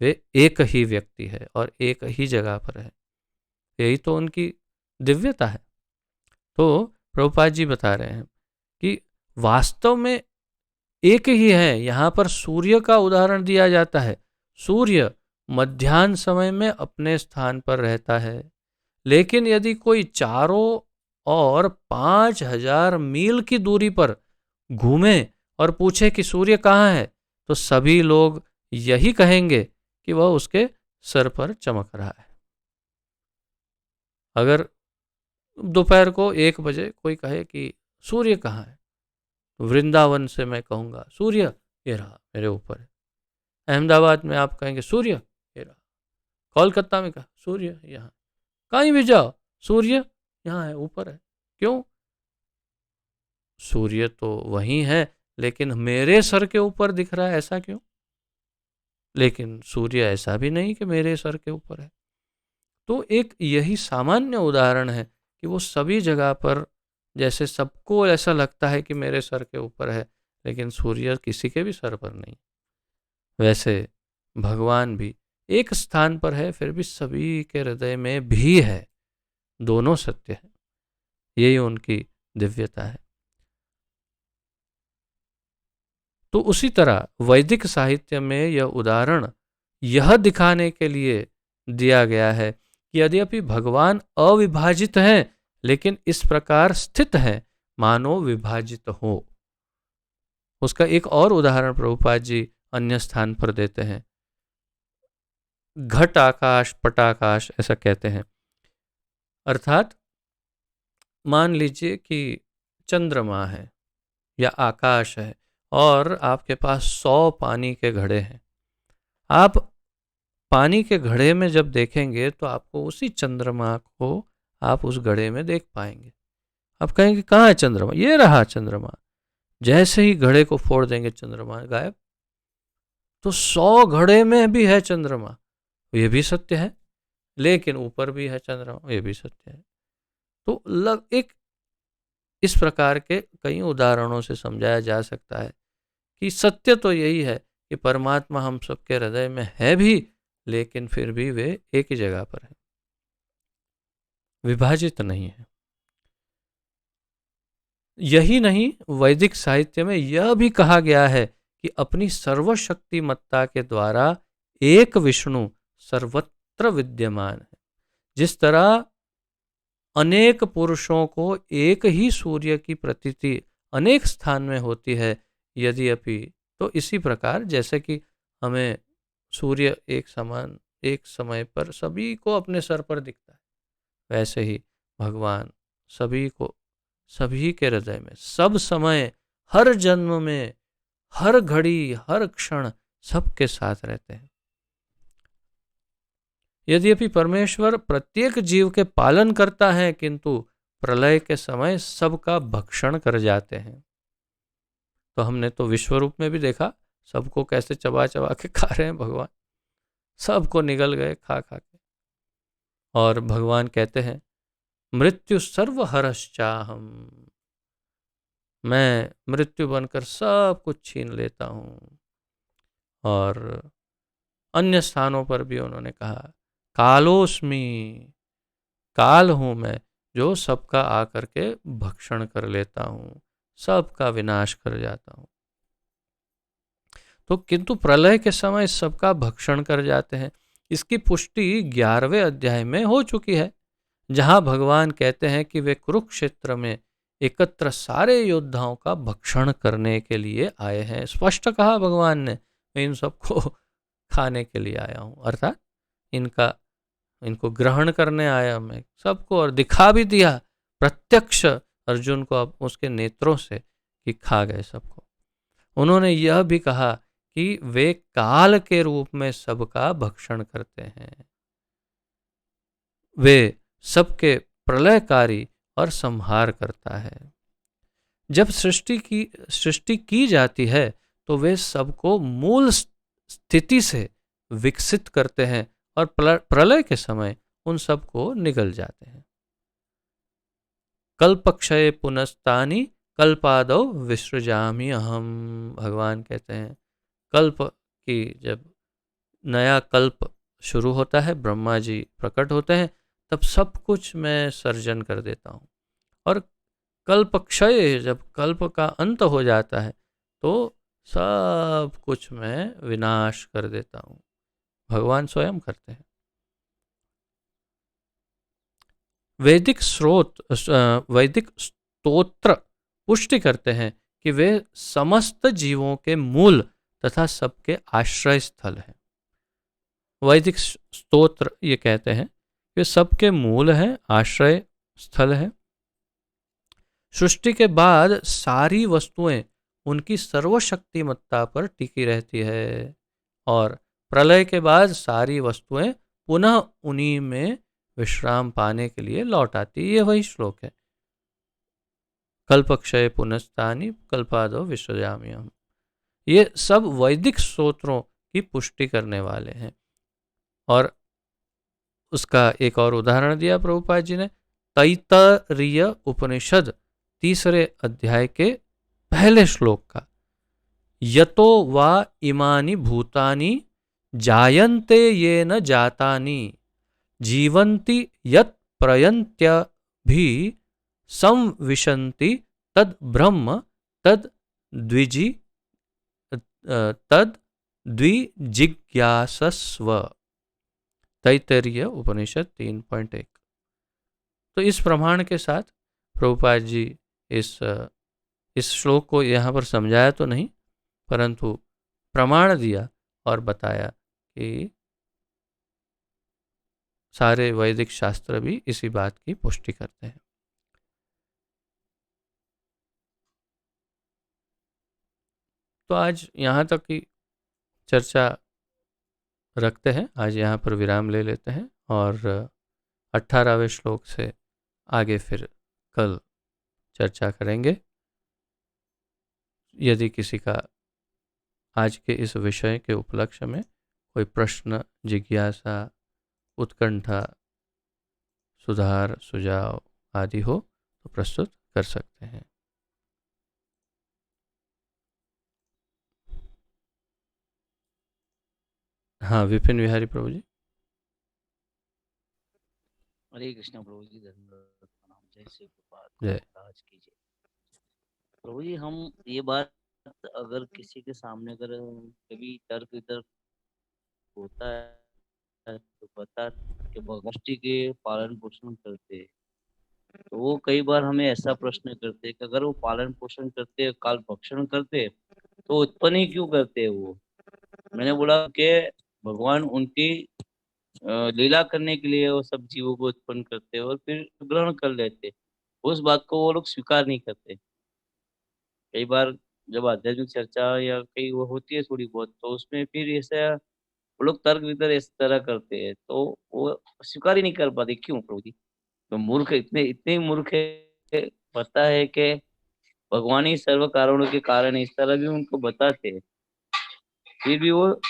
वे एक ही व्यक्ति है और एक ही जगह पर है, यही तो उनकी दिव्यता है। तो प्रभुपाद जी बता रहे हैं कि वास्तव में एक ही है। यहाँ पर सूर्य का उदाहरण दिया जाता है। सूर्य मध्याह्न समय में अपने स्थान पर रहता है, लेकिन यदि कोई चारों ओर 5000 मील की दूरी पर घूमे और पूछे कि सूर्य कहाँ है, तो सभी लोग यही कहेंगे कि वह उसके सर पर चमक रहा है। अगर दोपहर को 1 बजे कोई कहे कि सूर्य कहाँ है, वृंदावन से मैं कहूँगा सूर्य ये रहा मेरे ऊपर है। अहमदाबाद में आप कहेंगे सूर्य ये रहा, कोलकाता में कहा सूर्य यहाँ, कहीं भी जाओ सूर्य यहाँ है, ऊपर है। क्यों? सूर्य तो वही है, लेकिन मेरे सर के ऊपर दिख रहा है, ऐसा क्यों? लेकिन सूर्य ऐसा भी नहीं कि मेरे सर के ऊपर है। तो एक यही सामान्य उदाहरण है कि वो सभी जगह पर, जैसे सबको ऐसा लगता है कि मेरे सर के ऊपर है, लेकिन सूर्य किसी के भी सर पर नहीं, वैसे भगवान भी एक स्थान पर है, फिर भी सभी के हृदय में भी है। दोनों सत्य है। यही उनकी दिव्यता है। तो उसी तरह वैदिक साहित्य में यह उदाहरण यह दिखाने के लिए दिया गया है कि यद्यपि भगवान अविभाजित हैं, लेकिन इस प्रकार स्थित हैं मानो विभाजित हो। उसका एक और उदाहरण प्रभुपाद जी अन्य स्थान पर देते हैं। घट आकाश पटाकाश ऐसा कहते हैं। अर्थात मान लीजिए कि चंद्रमा है या आकाश है और आपके पास 100 पानी के घड़े हैं। आप पानी के घड़े में जब देखेंगे तो आपको उसी चंद्रमा को आप उस घड़े में देख पाएंगे। आप कहेंगे कहाँ है चंद्रमा? ये रहा चंद्रमा। जैसे ही घड़े को फोड़ देंगे चंद्रमा गायब। तो 100 घड़े में भी है चंद्रमा, ये भी सत्य है, लेकिन ऊपर भी है चंद्रमा, ये भी सत्य है। तो एक इस प्रकार के कई उदाहरणों से समझाया जा सकता है कि सत्य तो यही है कि परमात्मा हम सबके हृदय में है भी, लेकिन फिर भी वे एक ही जगह पर है, विभाजित नहीं है। यही नहीं, वैदिक साहित्य में यह भी कहा गया है कि अपनी सर्वशक्तिमत्ता के द्वारा एक विष्णु सर्वत्र विद्यमान है। जिस तरह अनेक पुरुषों को एक ही सूर्य की प्रतीति अनेक स्थान में होती है यद्यपि, तो इसी प्रकार जैसे कि हमें सूर्य एक समान एक समय पर सभी को अपने सर पर दिखता है, वैसे ही भगवान सभी को सभी के हृदय में सब समय हर जन्म में हर घड़ी हर क्षण सबके साथ रहते हैं। यद्यपि परमेश्वर प्रत्येक जीव के पालन करता है, किंतु प्रलय के समय सबका भक्षण कर जाते हैं। तो हमने तो विश्व रूप में भी देखा सबको कैसे चबा चबा के खा रहे हैं भगवान, सबको निगल गए खा खा के। और भगवान कहते हैं मृत्यु सर्वहरश्चाहम, मैं मृत्यु बनकर सब कुछ छीन लेता हूँ। और अन्य स्थानों पर भी उन्होंने कहा कालोस्मि, काल हूं मैं जो सबका आकर के भक्षण कर लेता हूँ, सबका विनाश कर जाता हूँ। तो किंतु प्रलय के समय सबका भक्षण कर जाते हैं, इसकी पुष्टि 11वें अध्याय में हो चुकी है, जहां भगवान कहते हैं कि वे कुरुक्षेत्र में एकत्र सारे योद्धाओं का भक्षण करने के लिए आए हैं। स्पष्ट कहा भगवान ने, मैं इन सबको खाने के लिए आया हूं, अर्थात इनको ग्रहण करने आया मैं सबको, और दिखा भी दिया प्रत्यक्ष अर्जुन को अब उसके नेत्रों से कि खा गए सबको। उन्होंने यह भी कहा कि वे काल के रूप में सबका भक्षण करते हैं, वे सबके प्रलयकारी और संहार करता है। जब सृष्टि की जाती है तो वे सबको मूल स्थिति से विकसित करते हैं और प्रलय के समय उन सबको निगल जाते हैं। कल्पक्षय पुनस्तानि कल्पादौ विसृजामि अहम, भगवान कहते हैं कल्प की जब नया कल्प शुरू होता है, ब्रह्मा जी प्रकट होते हैं, तब सब कुछ मैं सर्जन कर देता हूँ। और कल्प क्षय, जब कल्प का अंत हो जाता है तो सब कुछ मैं विनाश कर देता हूँ, भगवान स्वयं करते हैं। वैदिक स्तोत्र पुष्टि करते हैं कि वे समस्त जीवों के मूल तथा सबके आश्रय स्थल हैं। वैदिक स्तोत्र ये कहते हैं वे सबके मूल हैं, आश्रय स्थल है। सृष्टि के बाद सारी वस्तुएं उनकी सर्वशक्तिमत्ता पर टिकी रहती है और प्रलय के बाद सारी वस्तुएं पुनः उन्हीं में विश्राम पाने के लिए लौट आती। ये वही श्लोक है, कल्पक्षय पुनस्तानि कल्पादौ विसृजामि अहम्। ये सब वैदिक स्तोत्रों की पुष्टि करने वाले हैं। और उसका एक और उदाहरण दिया प्रभुपाद जी ने, तैत्तरीय उपनिषद 3 अध्याय के पहले श्लोक का, यतो वा इमानि भूतानि जायन्ते येन जातानि जीवन्ति यत् प्रयन्त्य भी संविशन्ति तद ब्रह्म तद द्विजि तद द्विजिज्ञासस्व। तैत्तरीय उपनिषद 3.1। तो इस प्रमाण के साथ प्रभुपाद जी इस श्लोक को यहाँ पर समझाया तो नहीं, परंतु प्रमाण दिया और बताया कि सारे वैदिक शास्त्र भी इसी बात की पुष्टि करते हैं। तो आज यहाँ तक की चर्चा रखते हैं, आज यहाँ पर विराम ले लेते हैं और 18वें श्लोक से आगे फिर कल चर्चा करेंगे। यदि किसी का आज के इस विषय के उपलक्ष्य में कोई प्रश्न, जिज्ञासा, उत्कंठा, सुधार, सुझाव आदि हो तो प्रस्तुत कर सकते हैं। हाँ, विपिन विहारी प्रभु जी। हरे कृष्ण प्रभु जी, धन्यवाद, प्रणाम, जय श्री प्रभुपाद जय। महाराज की जय। प्रभु जी, हम ये बात अगर किसी के सामने अगर कभी तर्क वितर्क होता है तो पता कि भगवष्टि के पालन पोषण करते, तो वो कई बार हमें ऐसा प्रश्न करते कि अगर वो पालन पोषण करते, काल भक्षण करते, तो उत्पन्न ही क्यों करते वो। मैंने बोला कि भगवान उनकी लीला करने के लिए वो सब जीवों को उत्पन्न करते और फिर ग्रहण कर लेते, उस बात को वो लोग स्वीकार नहीं करते। कई बार जब आध्यात्मिक चर्चा या कई वो होती है थोड़ी बहुत, तो उसमें फिर ऐसा वो लोग तर्क वितर्क इस तरह करते हैं, तो वो स्वीकार ही नहीं कर पाते। क्यों प्रभु जी? तो मूर्ख, इतने इतने मूर्ख है, पता है कि भगवान ही सर्व कारणों के कारण है, इस तरह भी उनको बताते हैं, फिर भी वो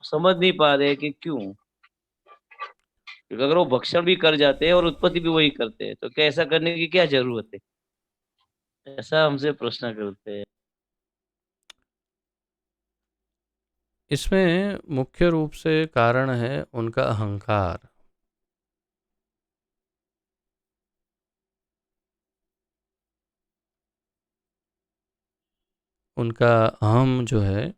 समझ नहीं पा रहे कि क्यों। क्योंकि अगर वो भक्षण भी कर जाते हैं और उत्पत्ति भी वही करते हैं, तो क्या ऐसा करने की क्या जरूरत है, ऐसा हमसे प्रश्न करते हैं। इसमें मुख्य रूप से कारण है उनका अहंकार। उनका अहम जो है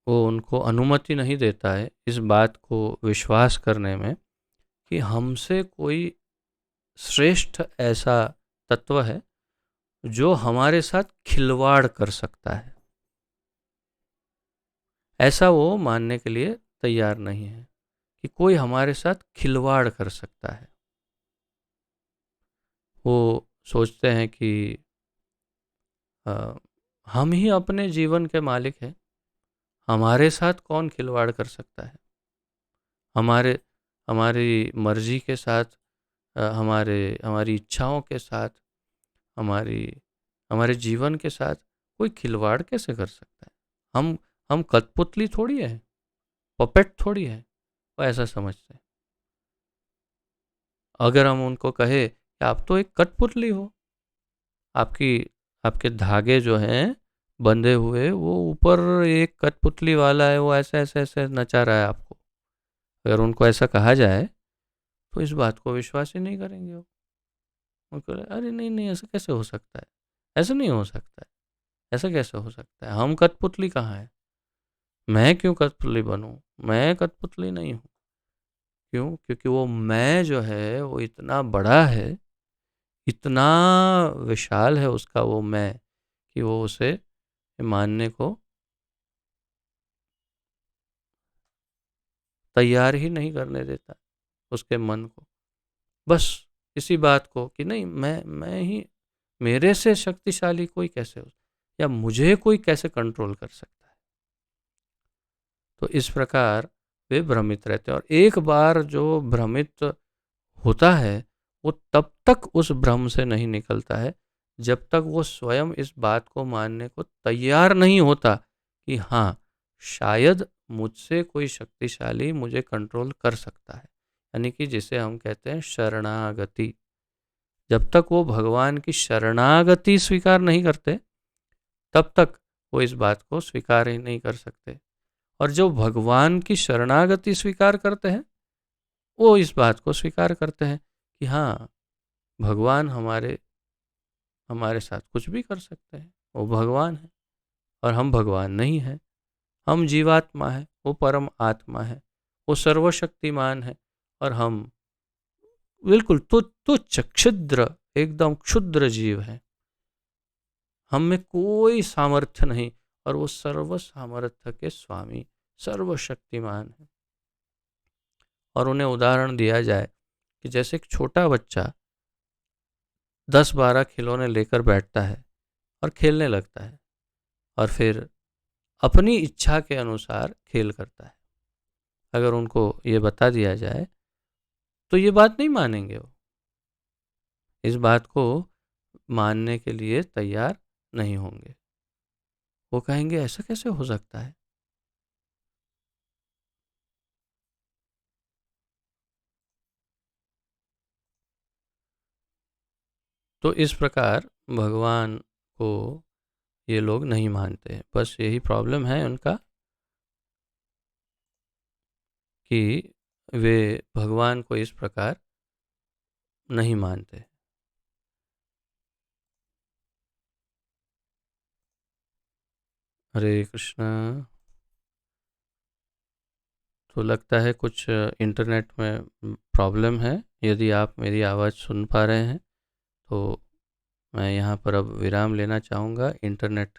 वो उनको अनुमति नहीं देता है इस बात को विश्वास करने में कि हमसे कोई श्रेष्ठ ऐसा तत्व है जो हमारे साथ खिलवाड़ कर सकता है। ऐसा वो मानने के लिए तैयार नहीं है कि कोई हमारे साथ खिलवाड़ कर सकता है। वो सोचते हैं कि हम ही अपने जीवन के मालिक हैं, हमारे साथ कौन खिलवाड़ कर सकता है। हमारे हमारी मर्जी के साथ, हमारी इच्छाओं के साथ, हमारी हमारे जीवन के साथ कोई खिलवाड़ कैसे कर सकता है। हम कठपुतली थोड़ी है, पपेट थोड़ी है, वो ऐसा समझते हैं। अगर हम उनको कहे कि आप तो एक कठपुतली हो, आपकी आपके धागे जो हैं बंधे हुए, वो ऊपर एक कठपुतली वाला है, वो ऐसे ऐसे ऐसे नचा रहा है आपको, अगर उनको ऐसा कहा जाए तो इस बात को विश्वास ही नहीं करेंगे वो। उनको अरे नहीं नहीं, ऐसा कैसे हो सकता है, ऐसा नहीं हो सकता है, ऐसा कैसे हो सकता है, हम कठपुतली कहाँ है, मैं क्यों कठपुतली बनूं, मैं कठपुतली नहीं हूँ। क्यों? क्योंकि वो मैं जो है वो इतना बड़ा है, इतना विशाल है उसका वो मैं, कि वो उसे मानने को तैयार ही नहीं करने देता उसके मन को। बस इसी बात को कि नहीं, मैं ही, मेरे से शक्तिशाली कोई कैसे हो, या मुझे कोई कैसे कंट्रोल कर सकता है। तो इस प्रकार वे भ्रमित रहते हैं, और एक बार जो भ्रमित होता है वो तब तक उस भ्रम से नहीं निकलता है जब तक वो स्वयं इस बात को मानने को तैयार नहीं होता कि हाँ, शायद मुझसे कोई शक्तिशाली मुझे कंट्रोल कर सकता है। यानी कि जिसे हम कहते हैं शरणागति। जब तक वो भगवान की शरणागति स्वीकार नहीं करते तब तक वो इस बात को स्वीकार ही नहीं कर सकते। और जो भगवान की शरणागति स्वीकार करते हैं वो इस बात को स्वीकार करते हैं कि हाँ, भगवान हमारे साथ कुछ भी कर सकते हैं, वो भगवान है और हम भगवान नहीं हैं। हम जीवात्मा है, वो परम आत्मा है, वो सर्वशक्तिमान है और हम बिल्कुल तुच्छ क्षुद्र, एकदम क्षुद्र जीव है। हम में कोई सामर्थ्य नहीं और वो सर्व सामर्थ्य के स्वामी सर्वशक्तिमान है। और उन्हें उदाहरण दिया जाए कि जैसे एक छोटा बच्चा 10-12 खिलौने लेकर बैठता है और खेलने लगता है और फिर अपनी इच्छा के अनुसार खेल करता है। अगर उनको ये बता दिया जाए तो ये बात नहीं मानेंगे, वो इस बात को मानने के लिए तैयार नहीं होंगे। वो कहेंगे ऐसा कैसे हो सकता है। तो इस प्रकार भगवान को ये लोग नहीं मानते, बस यही प्रॉब्लम है उनका कि वे भगवान को इस प्रकार नहीं मानते। हरे कृष्णा। तो लगता है कुछ इंटरनेट में प्रॉब्लम है। यदि आप मेरी आवाज़ सुन पा रहे हैं तो मैं यहाँ पर अब विराम लेना चाहूँगा इंटरनेट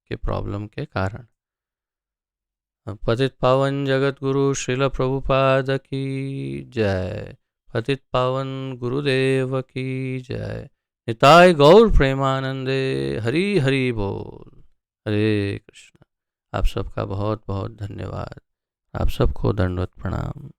के प्रॉब्लम के कारण। पतित पावन जगत गुरु श्रील प्रभुपाद की जय। पतित पावन गुरुदेव की जय। निताय गौर प्रेमानंदे। हरि हरि बोल। हरे कृष्ण। आप सबका बहुत बहुत धन्यवाद। आप सबको दंडवत प्रणाम।